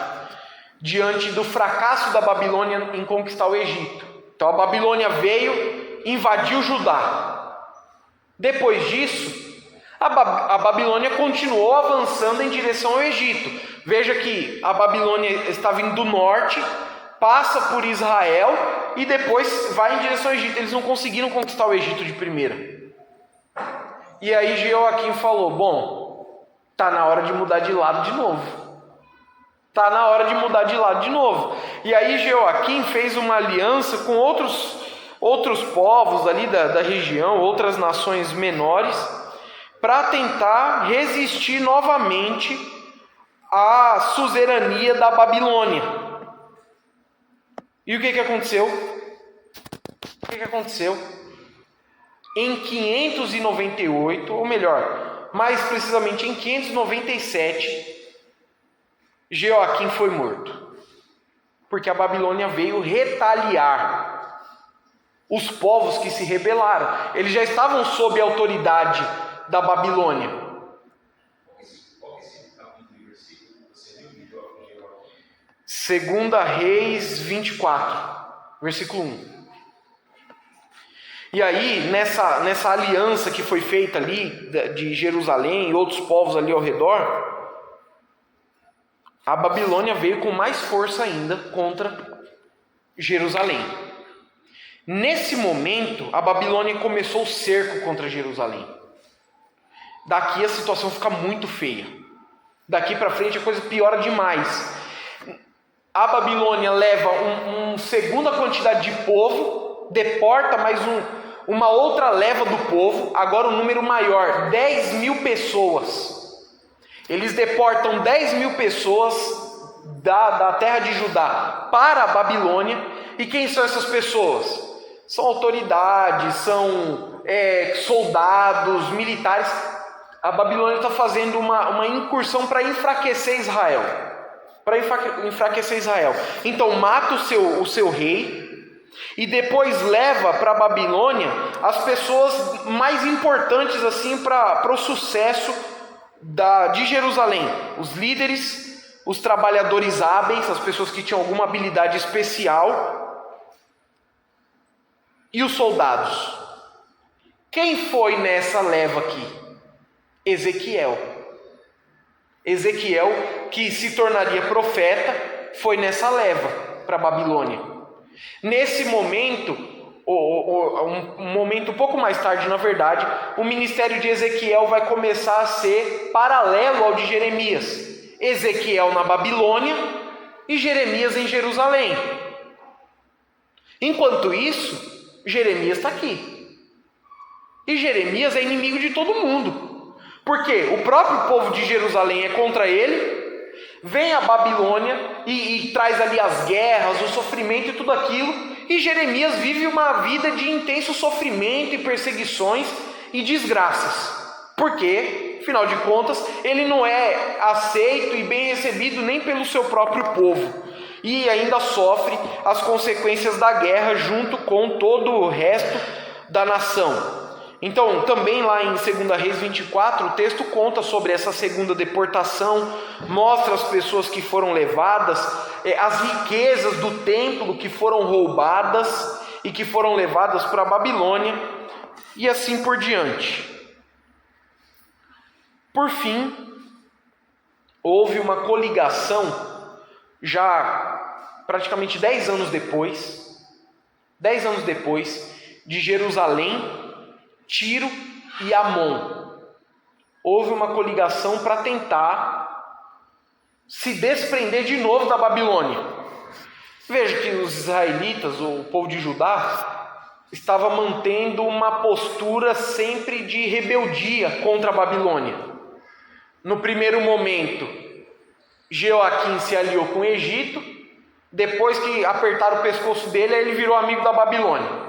S1: diante do fracasso da Babilônia em conquistar o Egito. Então a Babilônia veio, invadiu Judá. Depois disso, a Babilônia continuou avançando em direção ao Egito. Veja que a Babilônia está vindo do norte, passa por Israel e depois vai em direção ao Egito. Eles não conseguiram conquistar o Egito de primeira. E aí Jeoaquim falou: bom, está na hora de mudar de lado de novo. Está na hora de mudar de lado de novo. E aí Jeoaquim fez uma aliança com outros povos ali da região, outras nações menores, para tentar resistir novamente à suzerania da Babilônia. E o que aconteceu? O que aconteceu? Em 598, ou melhor, mais precisamente em 597, Jeoaquim foi morto, porque a Babilônia veio retaliar os povos que se rebelaram. Eles já estavam sob a autoridade da Babilônia.
S2: Qual é esse capítulo e versículo que você viu de Jeoaquim?
S1: 2 Reis 24, versículo 1. E aí, nessa aliança que foi feita ali, de Jerusalém e outros povos ali ao redor, a Babilônia veio com mais força ainda contra Jerusalém. Nesse momento, a Babilônia começou o cerco contra Jerusalém. Daqui a situação fica muito feia. Daqui para frente a coisa piora demais. A Babilônia leva uma segunda quantidade de povo, deporta mais uma outra leva do povo, agora um número maior, 10.000 pessoas. Eles deportam 10.000 pessoas da terra de Judá para a Babilônia. E quem são essas pessoas? São autoridades, são soldados, militares. A Babilônia está fazendo uma incursão para enfraquecer Israel. Então mata o seu rei e depois leva para a Babilônia as pessoas mais importantes assim para o sucesso de Jerusalém: os líderes, os trabalhadores hábeis, as pessoas que tinham alguma habilidade especial, e os soldados. Quem foi nessa leva aqui? Ezequiel. Ezequiel, que se tornaria profeta, foi nessa leva para a Babilônia. Nesse momento, um momento um pouco mais tarde, na verdade, o ministério de Ezequiel vai começar a ser paralelo ao de Jeremias. Ezequiel na Babilônia e Jeremias em Jerusalém. Enquanto isso, Jeremias está aqui. E Jeremias é inimigo de todo mundo. Porque o próprio povo de Jerusalém é contra ele, vem a Babilônia e traz ali as guerras, o sofrimento e tudo aquilo, e Jeremias vive uma vida de intenso sofrimento e perseguições e desgraças. Porque, afinal de contas, ele não é aceito e bem recebido nem pelo seu próprio povo, e ainda sofre as consequências da guerra junto com todo o resto da nação. Então, também lá em 2 Reis 24, o texto conta sobre essa segunda deportação, mostra as pessoas que foram levadas, as riquezas do templo que foram roubadas e que foram levadas para a Babilônia, e assim por diante. Por fim, houve uma coligação, já praticamente 10 anos depois, de Jerusalém, Tiro e Amon. Houve uma coligação para tentar se desprender de novo da Babilônia. Veja que os israelitas, o povo de Judá, estava mantendo uma postura sempre de rebeldia contra a Babilônia. No primeiro momento, Jeoaquim se aliou com o Egito. Depois que apertaram o pescoço dele, ele virou amigo da Babilônia.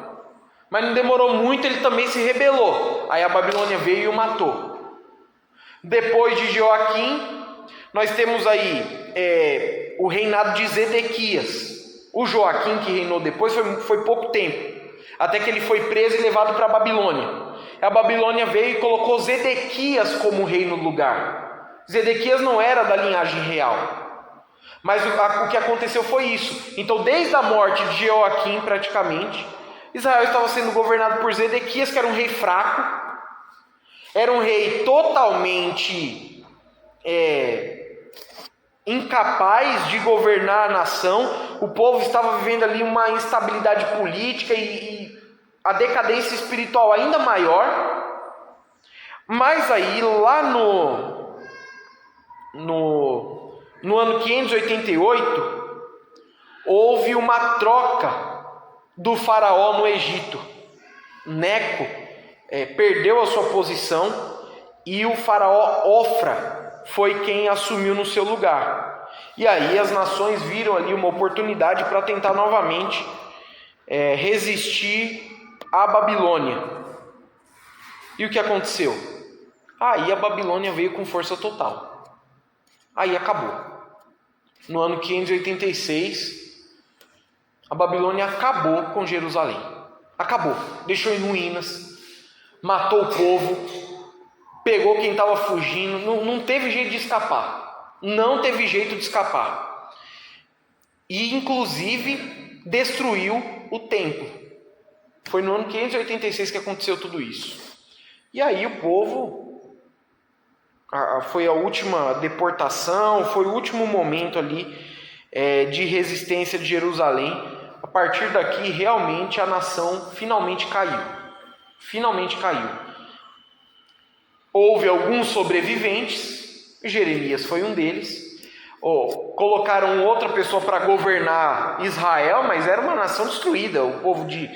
S1: Mas não demorou muito, ele também se rebelou. Aí a Babilônia veio e o matou. Depois de Joaquim, nós temos aí o reinado de Zedequias. O Joaquim, que reinou depois, foi pouco tempo. Até que ele foi preso e levado para a Babilônia. A Babilônia veio e colocou Zedequias como rei no lugar. Zedequias não era da linhagem real. Mas o que aconteceu foi isso. Então, desde a morte de Joaquim, praticamente, Israel estava sendo governado por Zedequias, que era um rei fraco, era um rei totalmente incapaz de governar a nação. O povo estava vivendo ali uma instabilidade política e a decadência espiritual ainda maior. Mas aí, lá no ano 588, houve uma troca do faraó no Egito. Neco perdeu a sua posição e o faraó Ofra foi quem assumiu no seu lugar. E aí as nações viram ali uma oportunidade para tentar novamente resistir à Babilônia. E o que aconteceu? Aí a Babilônia veio com força total. Aí acabou. No ano 586, a Babilônia acabou com Jerusalém. Acabou. Deixou em ruínas. Matou o povo. Pegou quem estava fugindo. Não teve jeito de escapar. Não teve jeito de escapar. E, inclusive, destruiu o templo. Foi no ano 586 que aconteceu tudo isso. E aí o povo... Foi a última deportação. Foi o último momento ali de resistência de Jerusalém. A partir daqui, realmente, a nação finalmente caiu. Finalmente caiu. Houve alguns sobreviventes, Jeremias foi um deles. Colocaram outra pessoa para governar Israel, mas era uma nação destruída. O povo de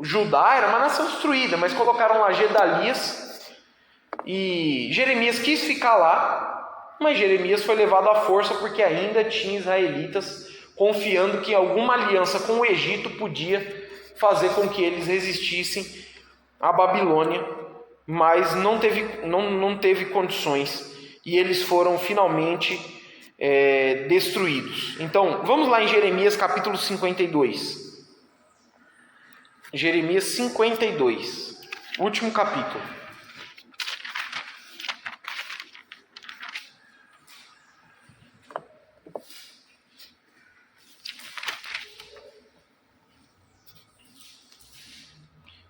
S1: Judá era uma nação destruída, mas colocaram lá Gedalias. E Jeremias quis ficar lá, mas Jeremias foi levado à força porque ainda tinha israelitas confiando que alguma aliança com o Egito podia fazer com que eles resistissem à Babilônia, mas não teve condições, e eles foram finalmente destruídos. Então, vamos lá em Jeremias capítulo 52. Jeremias 52, último capítulo.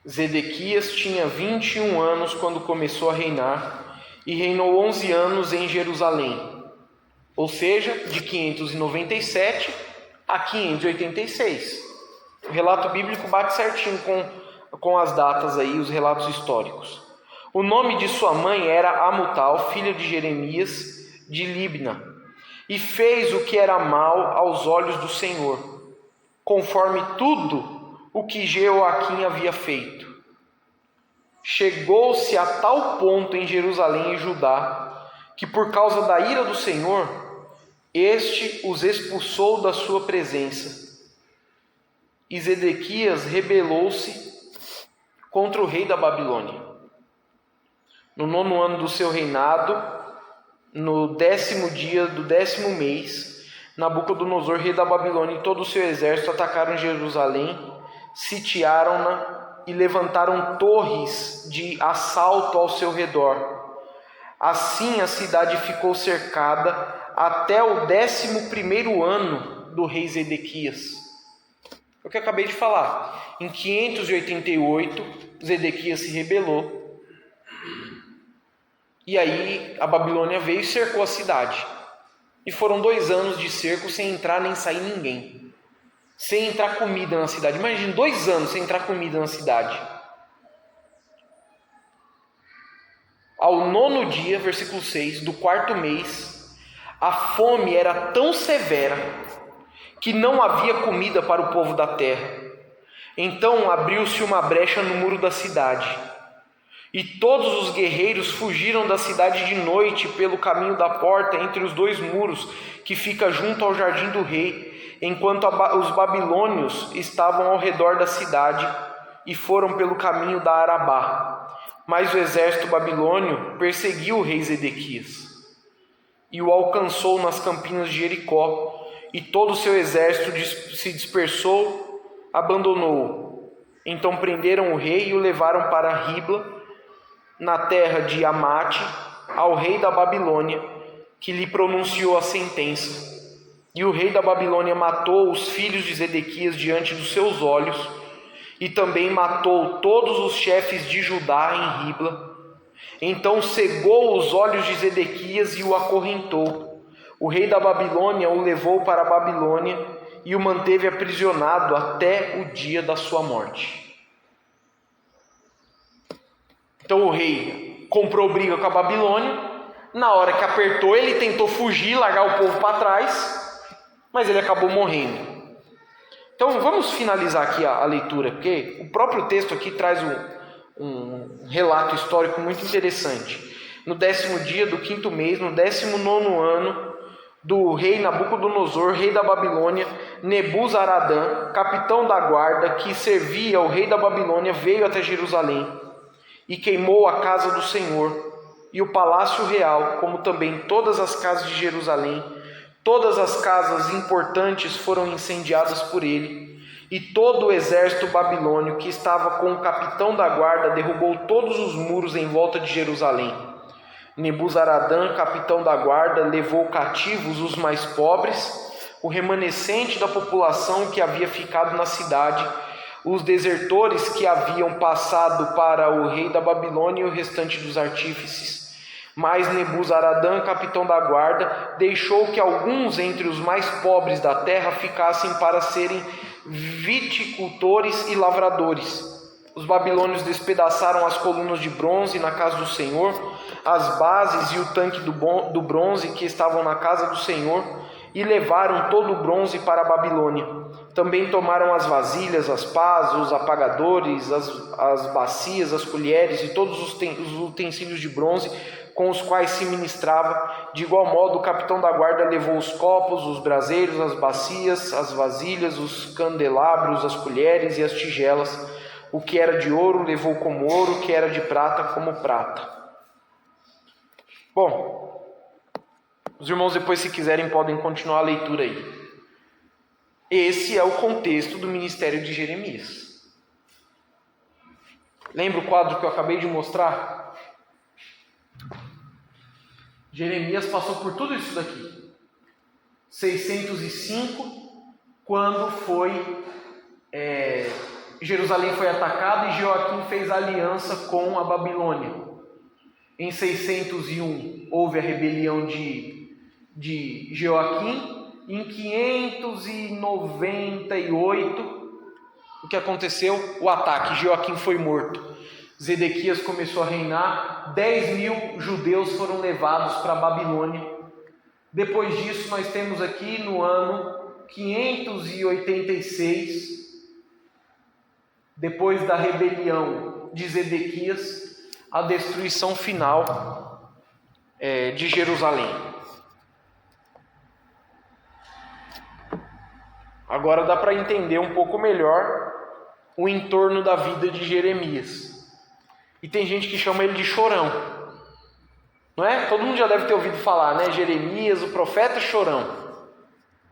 S1: Zedequias tinha 21 anos quando começou a reinar e reinou 11 anos em Jerusalém, ou seja, de 597 a 586. O relato bíblico bate certinho com as datas aí, os relatos históricos. O nome de sua mãe era Amutal, filha de Jeremias de Libna, e fez o que era mal aos olhos do Senhor, conforme tudo o que Jeoaquim havia feito. Chegou-se a tal ponto em Jerusalém e Judá, que por causa da ira do Senhor, este os expulsou da sua presença. E Zedequias rebelou-se contra o rei da Babilônia. No 9º ano do seu reinado, no 10º dia do 10º mês, Nabucodonosor, rei da Babilônia, e todo o seu exército atacaram Jerusalém, sitiaram-na e levantaram torres de assalto ao seu redor. Assim a cidade ficou cercada até o 11º ano do rei Zedequias. É o que eu acabei de falar. Em 588, Zedequias se rebelou. E aí a Babilônia veio e cercou a cidade. E foram 2 anos de cerco sem entrar nem sair ninguém. Sem entrar comida na cidade. Imagina, 2 anos sem entrar comida na cidade. Ao 9º dia, versículo 6, do 4º mês, a fome era tão severa que não havia comida para o povo da terra. Então abriu-se uma brecha no muro da cidade, e todos os guerreiros fugiram da cidade de noite pelo caminho da porta entre os 2 muros que fica junto ao jardim do rei, enquanto os babilônios estavam ao redor da cidade e foram pelo caminho da Arabá. Mas o exército babilônio perseguiu o rei Zedequias e o alcançou nas campinas de Jericó, e todo o seu exército se dispersou, abandonou-o. Então prenderam o rei e o levaram para Ribla, na terra de Amate, ao rei da Babilônia, que lhe pronunciou a sentença. E o rei da Babilônia matou os filhos de Zedequias diante dos seus olhos, e também matou todos os chefes de Judá em Ribla. Então cegou os olhos de Zedequias e o acorrentou. O rei da Babilônia o levou para a Babilônia e o manteve aprisionado até o dia da sua morte. Então o rei comprou briga com a Babilônia. Na hora que apertou, ele tentou fugir, largar o povo para trás, mas ele acabou morrendo. Então vamos finalizar aqui a leitura, porque o próprio texto aqui traz um relato histórico muito interessante. No 10º dia do 5º mês, no 19º ano do rei Nabucodonosor, rei da Babilônia, Nebuzaradã, capitão da guarda que servia ao rei da Babilônia, veio até Jerusalém e queimou a casa do Senhor e o palácio real, como também todas as casas de Jerusalém. Todas as casas importantes foram incendiadas por ele, e todo o exército babilônio que estava com o capitão da guarda derrubou todos os muros em volta de Jerusalém. Nebuzaradã, capitão da guarda, levou cativos os mais pobres, o remanescente da população que havia ficado na cidade, os desertores que haviam passado para o rei da Babilônia e o restante dos artífices. Mas Nebuzaradã, capitão da guarda, deixou que alguns entre os mais pobres da terra ficassem para serem viticultores e lavradores. Os babilônios despedaçaram as colunas de bronze na casa do Senhor, as bases e o tanque do bronze que estavam na casa do Senhor, e levaram todo o bronze para a Babilônia. Também tomaram as vasilhas, as pás, os apagadores, as bacias, as colheres e todos os utensílios de bronze com os quais se ministrava. De igual modo, o capitão da guarda levou os copos, os braseiros, as bacias, as vasilhas, os candelabros, as colheres e as tigelas. O que era de ouro levou como ouro, o que era de prata como prata. Bom, os irmãos depois, se quiserem, podem continuar a leitura aí. Esse é o contexto do ministério de Jeremias. Lembra o quadro que eu acabei de mostrar? Jeremias passou por tudo isso daqui. 605, quando foi Jerusalém foi atacada e Joaquim fez aliança com a Babilônia. Em 601 houve a rebelião de Joaquim. Em 598, o que aconteceu? O ataque. Joaquim foi morto. Zedequias começou a reinar. 10.000 judeus foram levados para a Babilônia. Depois disso, nós temos aqui no ano 586, depois da rebelião de Zedequias, a destruição final de Jerusalém. Agora dá para entender um pouco melhor o entorno da vida de Jeremias. E tem gente que chama ele de chorão. Não é? Todo mundo já deve ter ouvido falar, né? Jeremias, o profeta chorão.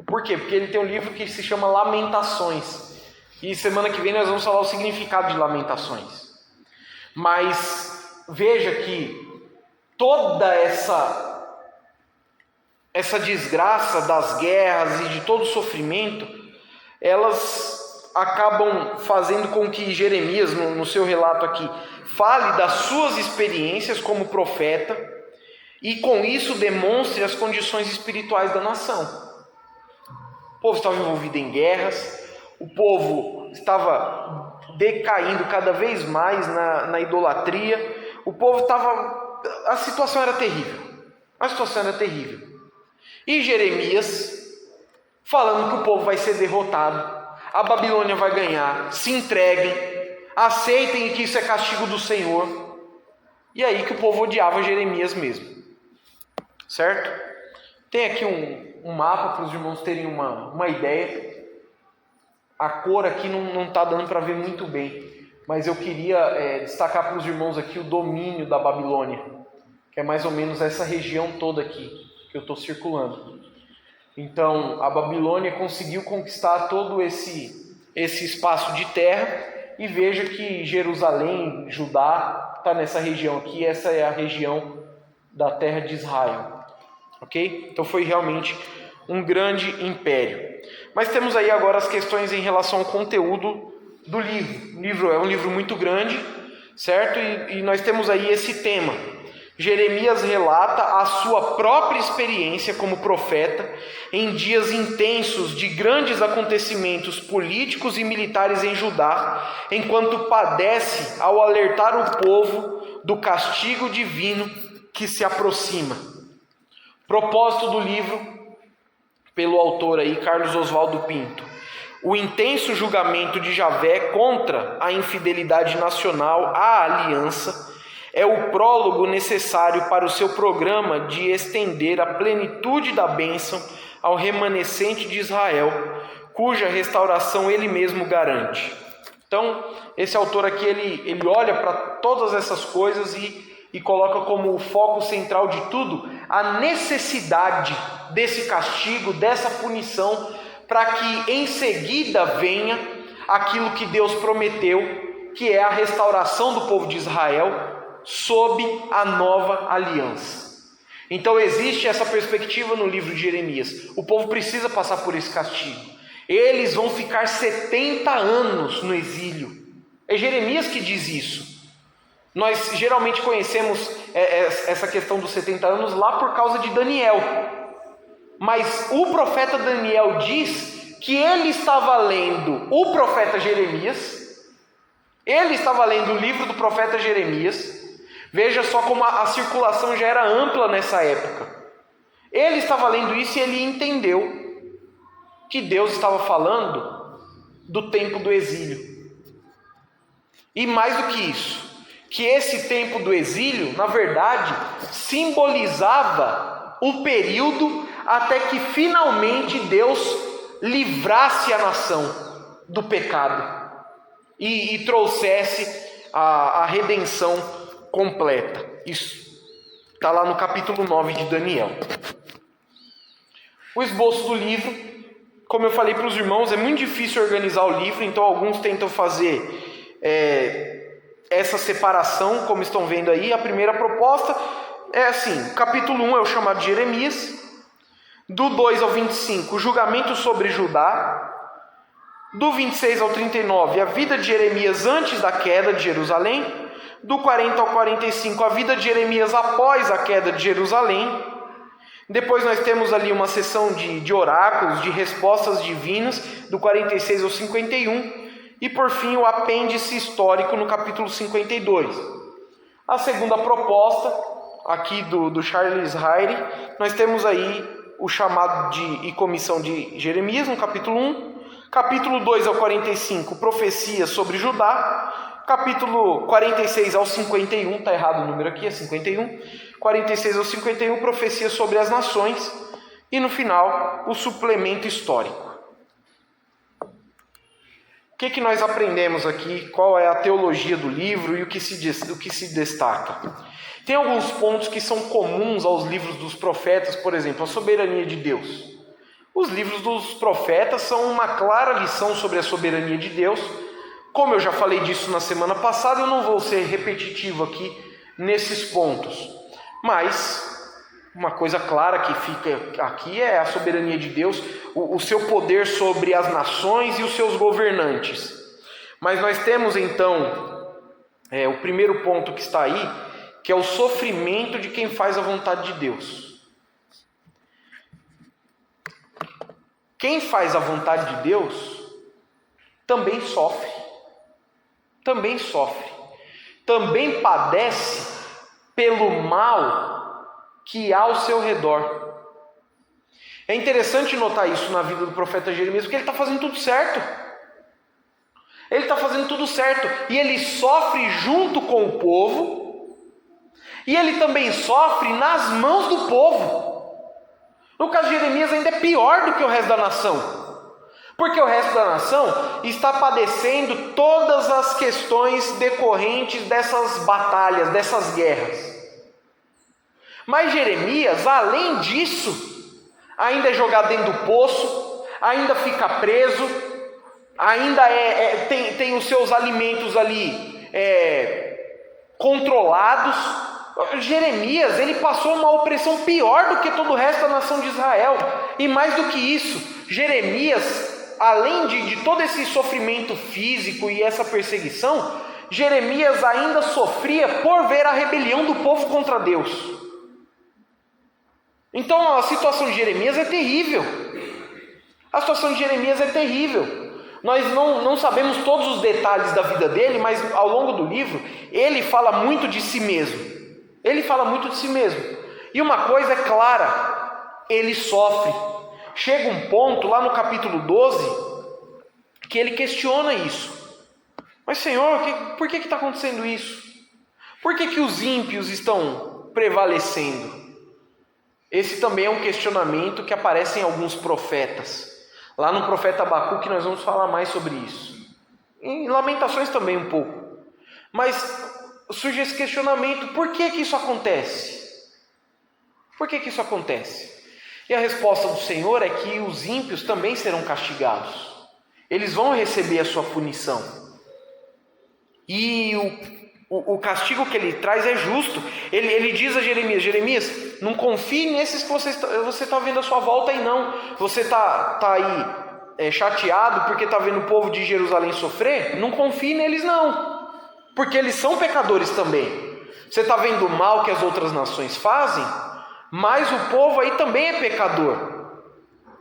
S1: Por quê? Porque ele tem um livro que se chama Lamentações. E semana que vem nós vamos falar o significado de Lamentações. Mas veja que toda essa desgraça das guerras e de todo o sofrimento, elas acabam fazendo com que Jeremias, no seu relato aqui, fale das suas experiências como profeta e com isso demonstre as condições espirituais da nação. O povo estava envolvido em guerras, o povo estava decaindo cada vez mais na idolatria, o povo estava... A situação era terrível. E Jeremias falando que o povo vai ser derrotado, a Babilônia vai ganhar, se entreguem, aceitem que isso é castigo do Senhor. E aí que o povo odiava Jeremias mesmo, certo? Tem aqui um mapa para os irmãos terem uma ideia. A cor aqui não está dando para ver muito bem, mas eu queria destacar para os irmãos aqui o domínio da Babilônia, que é mais ou menos essa região toda aqui que eu estou circulando. Então, a Babilônia conseguiu conquistar todo esse espaço de terra, e veja que Jerusalém, Judá, está nessa região aqui. Essa é a região da terra de Israel, ok? Então foi realmente um grande império. Mas temos aí agora as questões em relação ao conteúdo do livro. O livro é um livro muito grande, certo? E nós temos aí esse tema. Jeremias relata a sua própria experiência como profeta em dias intensos de grandes acontecimentos políticos e militares em Judá, enquanto padece ao alertar o povo do castigo divino que se aproxima. Propósito do livro, pelo autor aí, Carlos Oswaldo Pinto: o intenso julgamento de Javé contra a infidelidade nacional à aliança é o prólogo necessário para o seu programa de estender a plenitude da bênção ao remanescente de Israel, cuja restauração ele mesmo garante. Então, esse autor aqui, ele olha para todas essas coisas e coloca como o foco central de tudo a necessidade desse castigo, dessa punição, para que em seguida venha aquilo que Deus prometeu, que é a restauração do povo de Israel sob a nova aliança. Então existe essa perspectiva no livro de Jeremias. O povo precisa passar por esse castigo. Eles vão ficar 70 anos no exílio. É Jeremias que diz isso. Nós geralmente conhecemos essa questão dos 70 anos lá por causa de Daniel. Mas o profeta Daniel diz que ele estava lendo o profeta Jeremias, ele estava lendo o livro do profeta Jeremias. Veja só como a circulação já era ampla nessa época. Ele estava lendo isso e ele entendeu que Deus estava falando do tempo do exílio. E mais do que isso, que esse tempo do exílio, na verdade, simbolizava o período até que finalmente Deus livrasse a nação do pecado e trouxesse a redenção completa. Isso está lá no capítulo 9 de Daniel. O esboço do livro, como eu falei para os irmãos, é muito difícil organizar o livro, então alguns tentam fazer essa separação, como estão vendo aí. A primeira proposta é assim: o capítulo 1 é o chamado de Jeremias, do 2 ao 25, o julgamento sobre Judá, Do 26 ao 39, a vida de Jeremias antes da queda de Jerusalém. Do 40 ao 45, a vida de Jeremias após a queda de Jerusalém. Depois nós temos ali uma sessão de oráculos, de respostas divinas, do 46 ao 51. E por fim o apêndice histórico no capítulo 52. A segunda proposta, aqui do Charles Ryrie, nós temos aí o chamado e comissão de Jeremias no capítulo 1. Capítulo 2 ao 45, profecia sobre Judá. Capítulo 46 ao 51, está errado o número aqui, é 51. 46 ao 51, profecia sobre as nações. E no final, o suplemento histórico. O que nós aprendemos aqui? Qual é a teologia do livro e o que se destaca? Tem alguns pontos que são comuns aos livros dos profetas, por exemplo, a soberania de Deus. Os livros dos profetas são uma clara lição sobre a soberania de Deus. Como eu já falei disso na semana passada, eu não vou ser repetitivo aqui nesses pontos. Mas uma coisa clara que fica aqui é a soberania de Deus, o seu poder sobre as nações e os seus governantes. Mas nós temos então o primeiro ponto que está aí, que é o sofrimento de quem faz a vontade de Deus. Quem faz a vontade de Deus também sofre. Também sofre. Também padece pelo mal que há ao seu redor. É interessante notar isso na vida do profeta Jeremias, porque ele está fazendo tudo certo. Ele está fazendo tudo certo. E ele sofre junto com o povo. E ele também sofre nas mãos do povo. No caso de Jeremias ainda é pior do que o resto da nação. Porque o resto da nação está padecendo todas as questões decorrentes dessas batalhas, dessas guerras. Mas Jeremias, além disso, ainda é jogado dentro do poço, ainda fica preso, ainda tem os seus alimentos ali controlados. Jeremias, ele passou uma opressão pior do que todo o resto da nação de Israel. E mais do que isso, Jeremias, além de todo esse sofrimento físico e essa perseguição, Jeremias ainda sofria por ver a rebelião do povo contra Deus. Então a situação de Jeremias é terrível. A situação de Jeremias é terrível. Nós não sabemos todos os detalhes da vida dele, mas ao longo do livro, ele fala muito de si mesmo. Ele fala muito de si mesmo. E uma coisa é clara, ele sofre. Chega um ponto lá no capítulo 12 que ele questiona isso. Mas Senhor, por que está acontecendo isso? Por que os ímpios estão prevalecendo? Esse também é um questionamento que aparece em alguns profetas. Lá no profeta Abacuque nós vamos falar mais sobre isso. Em Lamentações também um pouco. Mas surge esse questionamento, por que isso acontece? Por que isso acontece? E a resposta do Senhor é que os ímpios também serão castigados. Eles vão receber a sua punição. E o castigo que ele traz é justo. Ele diz a Jeremias, Jeremias, não confie nesses que você está vendo à sua volta aí não. Você está aí chateado porque está vendo o povo de Jerusalém sofrer? Não confie neles não. Porque eles são pecadores também. Você está vendo o mal que as outras nações fazem, mas o povo aí também é pecador.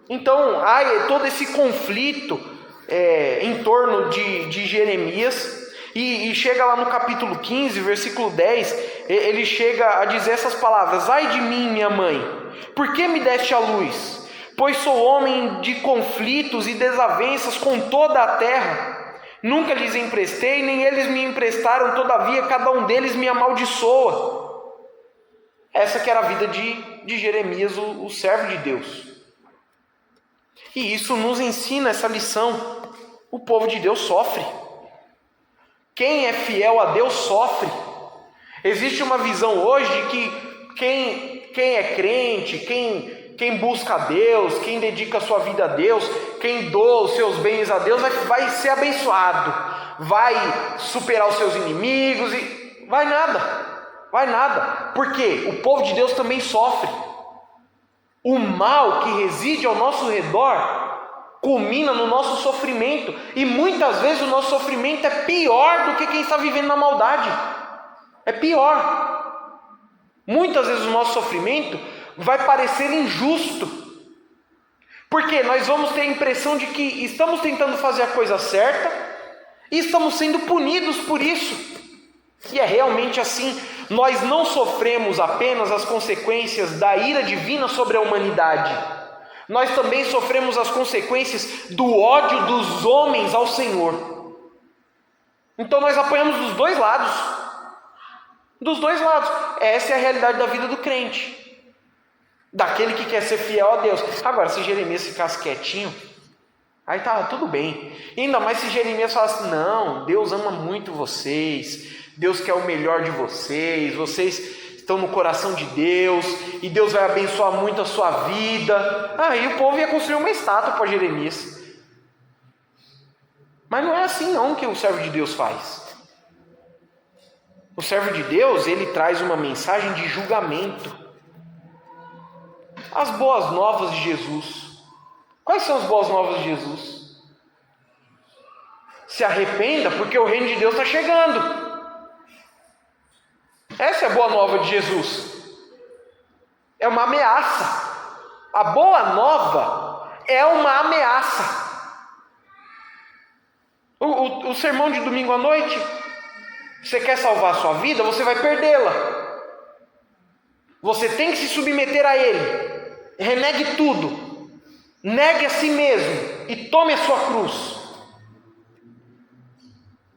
S1: Então há todo esse conflito em torno de Jeremias. E chega lá no capítulo 15, versículo 10, ele chega a dizer essas palavras: ai de mim, minha mãe, por que me deste a luz? Pois sou homem de conflitos e desavenças com toda a terra. Nunca lhes emprestei, nem eles me emprestaram, todavia cada um deles me amaldiçoa. Essa que era a vida de Jeremias, o servo de Deus. E isso nos ensina essa lição. O povo de Deus sofre. Quem é fiel a Deus sofre. Existe uma visão hoje de que quem é crente, quem busca a Deus, quem dedica a sua vida a Deus, quem doa os seus bens a Deus, vai ser abençoado, vai superar os seus inimigos, e vai nada, porque o povo de Deus também sofre. O mal que reside ao nosso redor culmina no nosso sofrimento. E muitas vezes o nosso sofrimento é pior do que quem está vivendo na maldade. É pior. Muitas vezes o nosso sofrimento vai parecer injusto. Porque nós vamos ter a impressão de que estamos tentando fazer a coisa certa e estamos sendo punidos por isso. E é realmente assim. Nós não sofremos apenas as consequências da ira divina sobre a humanidade. Nós também sofremos as consequências do ódio dos homens ao Senhor. Então nós apanhamos dos dois lados. Dos dois lados. Essa é a realidade da vida do crente. Daquele que quer ser fiel a Deus. Agora, se Jeremias ficasse quietinho, aí tá tudo bem. E ainda mais se Jeremias falasse, não, Deus ama muito vocês, Deus quer o melhor de vocês, vocês estão no coração de Deus, e Deus vai abençoar muito a sua vida. Aí o povo ia construir uma estátua para Jeremias. Mas não é assim não que o servo de Deus faz. O servo de Deus, ele traz uma mensagem de julgamento. As boas novas de Jesus. Quais são as boas novas de Jesus? Se arrependa, porque o reino de Deus está chegando. Essa é a boa nova de Jesus. É uma ameaça. A boa nova é uma ameaça. O sermão de domingo à noite, você quer salvar a sua vida, você vai perdê-la. Você tem que se submeter a Ele. Renegue tudo. Negue a si mesmo e tome a sua cruz.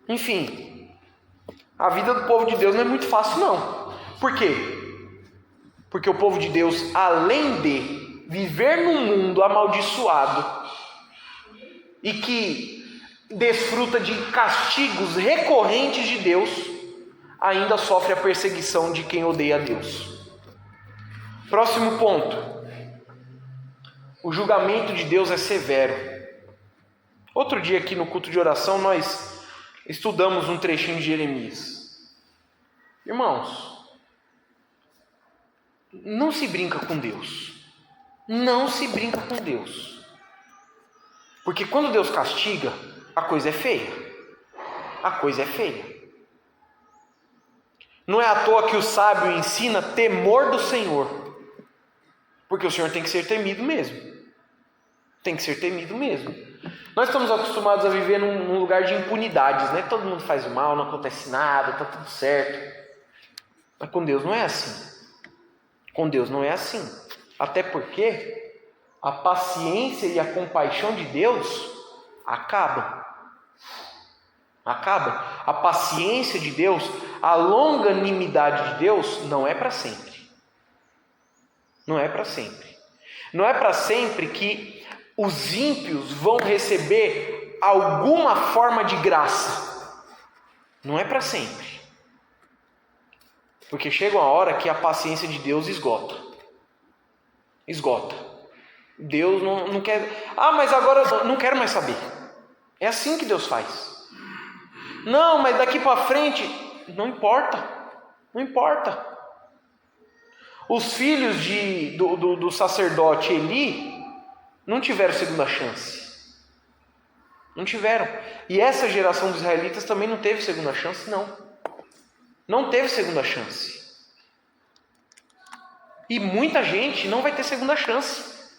S1: Enfim, a vida do povo de Deus não é muito fácil não. Por quê? Porque o povo de Deus, além de viver num mundo amaldiçoado e que desfruta de castigos recorrentes de Deus, ainda sofre a perseguição de quem odeia a Deus. Próximo ponto. O julgamento de Deus é severo. Outro dia aqui no culto de oração nós estudamos um trechinho de Jeremias. Irmãos, não se brinca com Deus. Não se brinca com Deus. Porque quando Deus castiga, a coisa é feia. A coisa é feia. Não é à toa que o sábio ensina temor do Senhor. Porque o Senhor tem que ser temido mesmo. Tem que ser temido mesmo. Nós estamos acostumados a viver num lugar de impunidades, né? Todo mundo faz o mal, não acontece nada, está tudo certo. Mas com Deus não é assim. Com Deus não é assim. Até porque a paciência e a compaixão de Deus acabam. Acaba. A paciência de Deus, a longanimidade de Deus não é para sempre. Não é para sempre. Não é para sempre que os ímpios vão receber alguma forma de graça. Não é para sempre. Porque chega uma hora que a paciência de Deus esgota. Esgota. Deus não quer... mas agora eu não quero mais saber. É assim que Deus faz. Não, mas daqui para frente... Não importa. Não importa. Os filhos do sacerdote Eli não tiveram segunda chance. Não tiveram. E essa geração dos israelitas também não teve segunda chance, não. Não teve segunda chance. E muita gente não vai ter segunda chance.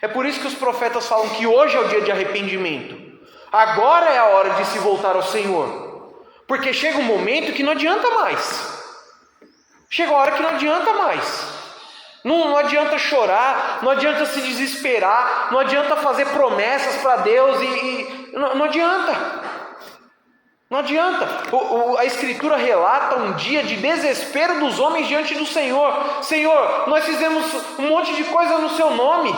S1: É por isso que os profetas falam que hoje é o dia de arrependimento. Agora é a hora de se voltar ao Senhor. Porque chega um momento que não adianta mais. Chega uma hora que não adianta mais. Não adianta chorar, não adianta se desesperar, não adianta fazer promessas para Deus não adianta. Não adianta. A Escritura relata um dia de desespero dos homens diante do Senhor. Senhor, nós fizemos um monte de coisa no seu nome.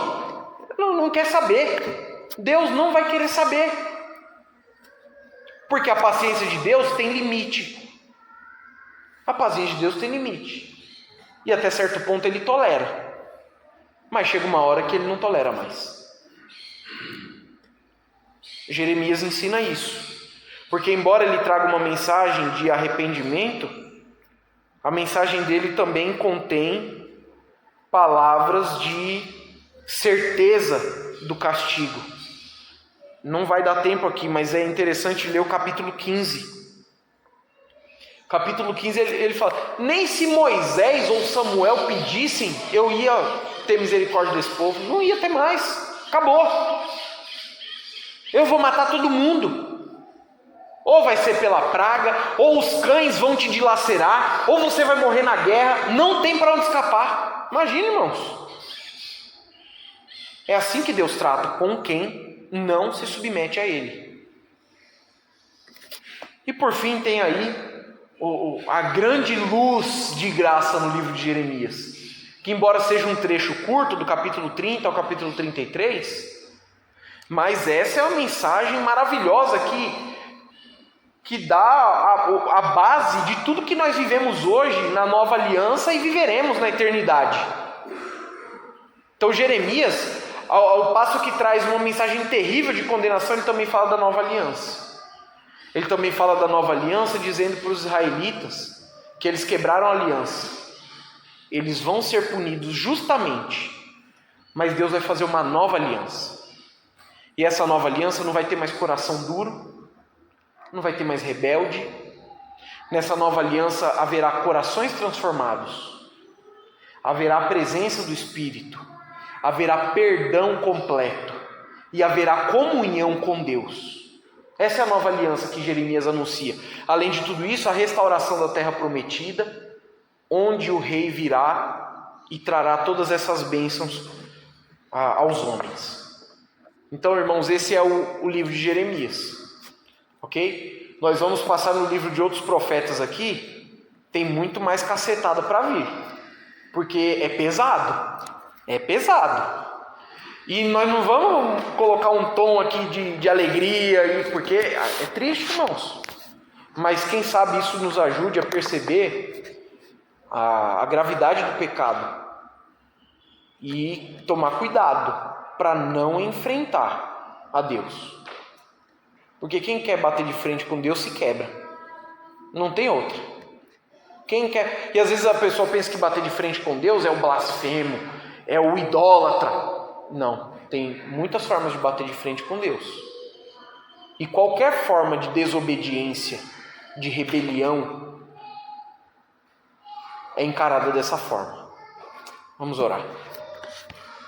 S1: Não quer saber. Deus não vai querer saber. Porque a paciência de Deus tem limite. A paciência de Deus tem limite. E até certo ponto ele tolera. Mas chega uma hora que ele não tolera mais. Jeremias ensina isso. Porque embora ele traga uma mensagem de arrependimento, a mensagem dele também contém palavras de certeza do castigo. Não vai dar tempo aqui, mas é interessante ler o capítulo 15. Capítulo 15 ele fala: nem se Moisés ou Samuel pedissem, eu ia ter misericórdia desse povo. Não ia ter mais. Acabou. Eu vou matar todo mundo. Ou vai ser pela praga, ou os cães vão te dilacerar, ou você vai morrer na guerra. Não tem para onde escapar. Imagina, irmãos. É assim que Deus trata com quem não se submete a Ele. E por fim tem aí a grande luz de graça no livro de Jeremias, que embora seja um trecho curto, do capítulo 30 ao capítulo 33, mas essa é uma mensagem maravilhosa que dá a base de tudo que nós vivemos hoje na nova aliança e viveremos na eternidade. Então Jeremias, ao passo que traz uma mensagem terrível de condenação, ele também fala da nova aliança. Ele também fala da nova aliança, dizendo para os israelitas que eles quebraram a aliança. Eles vão ser punidos justamente, mas Deus vai fazer uma nova aliança. E essa nova aliança não vai ter mais coração duro, não vai ter mais rebelde. Nessa nova aliança haverá corações transformados, haverá a presença do Espírito, haverá perdão completo e haverá comunhão com Deus. Essa é a nova aliança que Jeremias anuncia. Além de tudo isso, a restauração da terra prometida, onde o rei virá e trará todas essas bênçãos aos homens. Então, irmãos, esse é o livro de Jeremias. Ok? Nós vamos passar no livro de outros profetas aqui. Tem muito mais cacetada para vir. Porque é pesado. É pesado. E nós não vamos colocar um tom aqui de alegria, porque é triste, irmãos. Mas quem sabe isso nos ajude a perceber a gravidade do pecado. E tomar cuidado para não enfrentar a Deus. Porque quem quer bater de frente com Deus se quebra. Não tem outra. Quem quer... E às vezes a pessoa pensa que bater de frente com Deus é o blasfemo, é o idólatra. Não, tem muitas formas de bater de frente com Deus. E qualquer forma de desobediência, de rebelião, é encarada dessa forma. Vamos orar.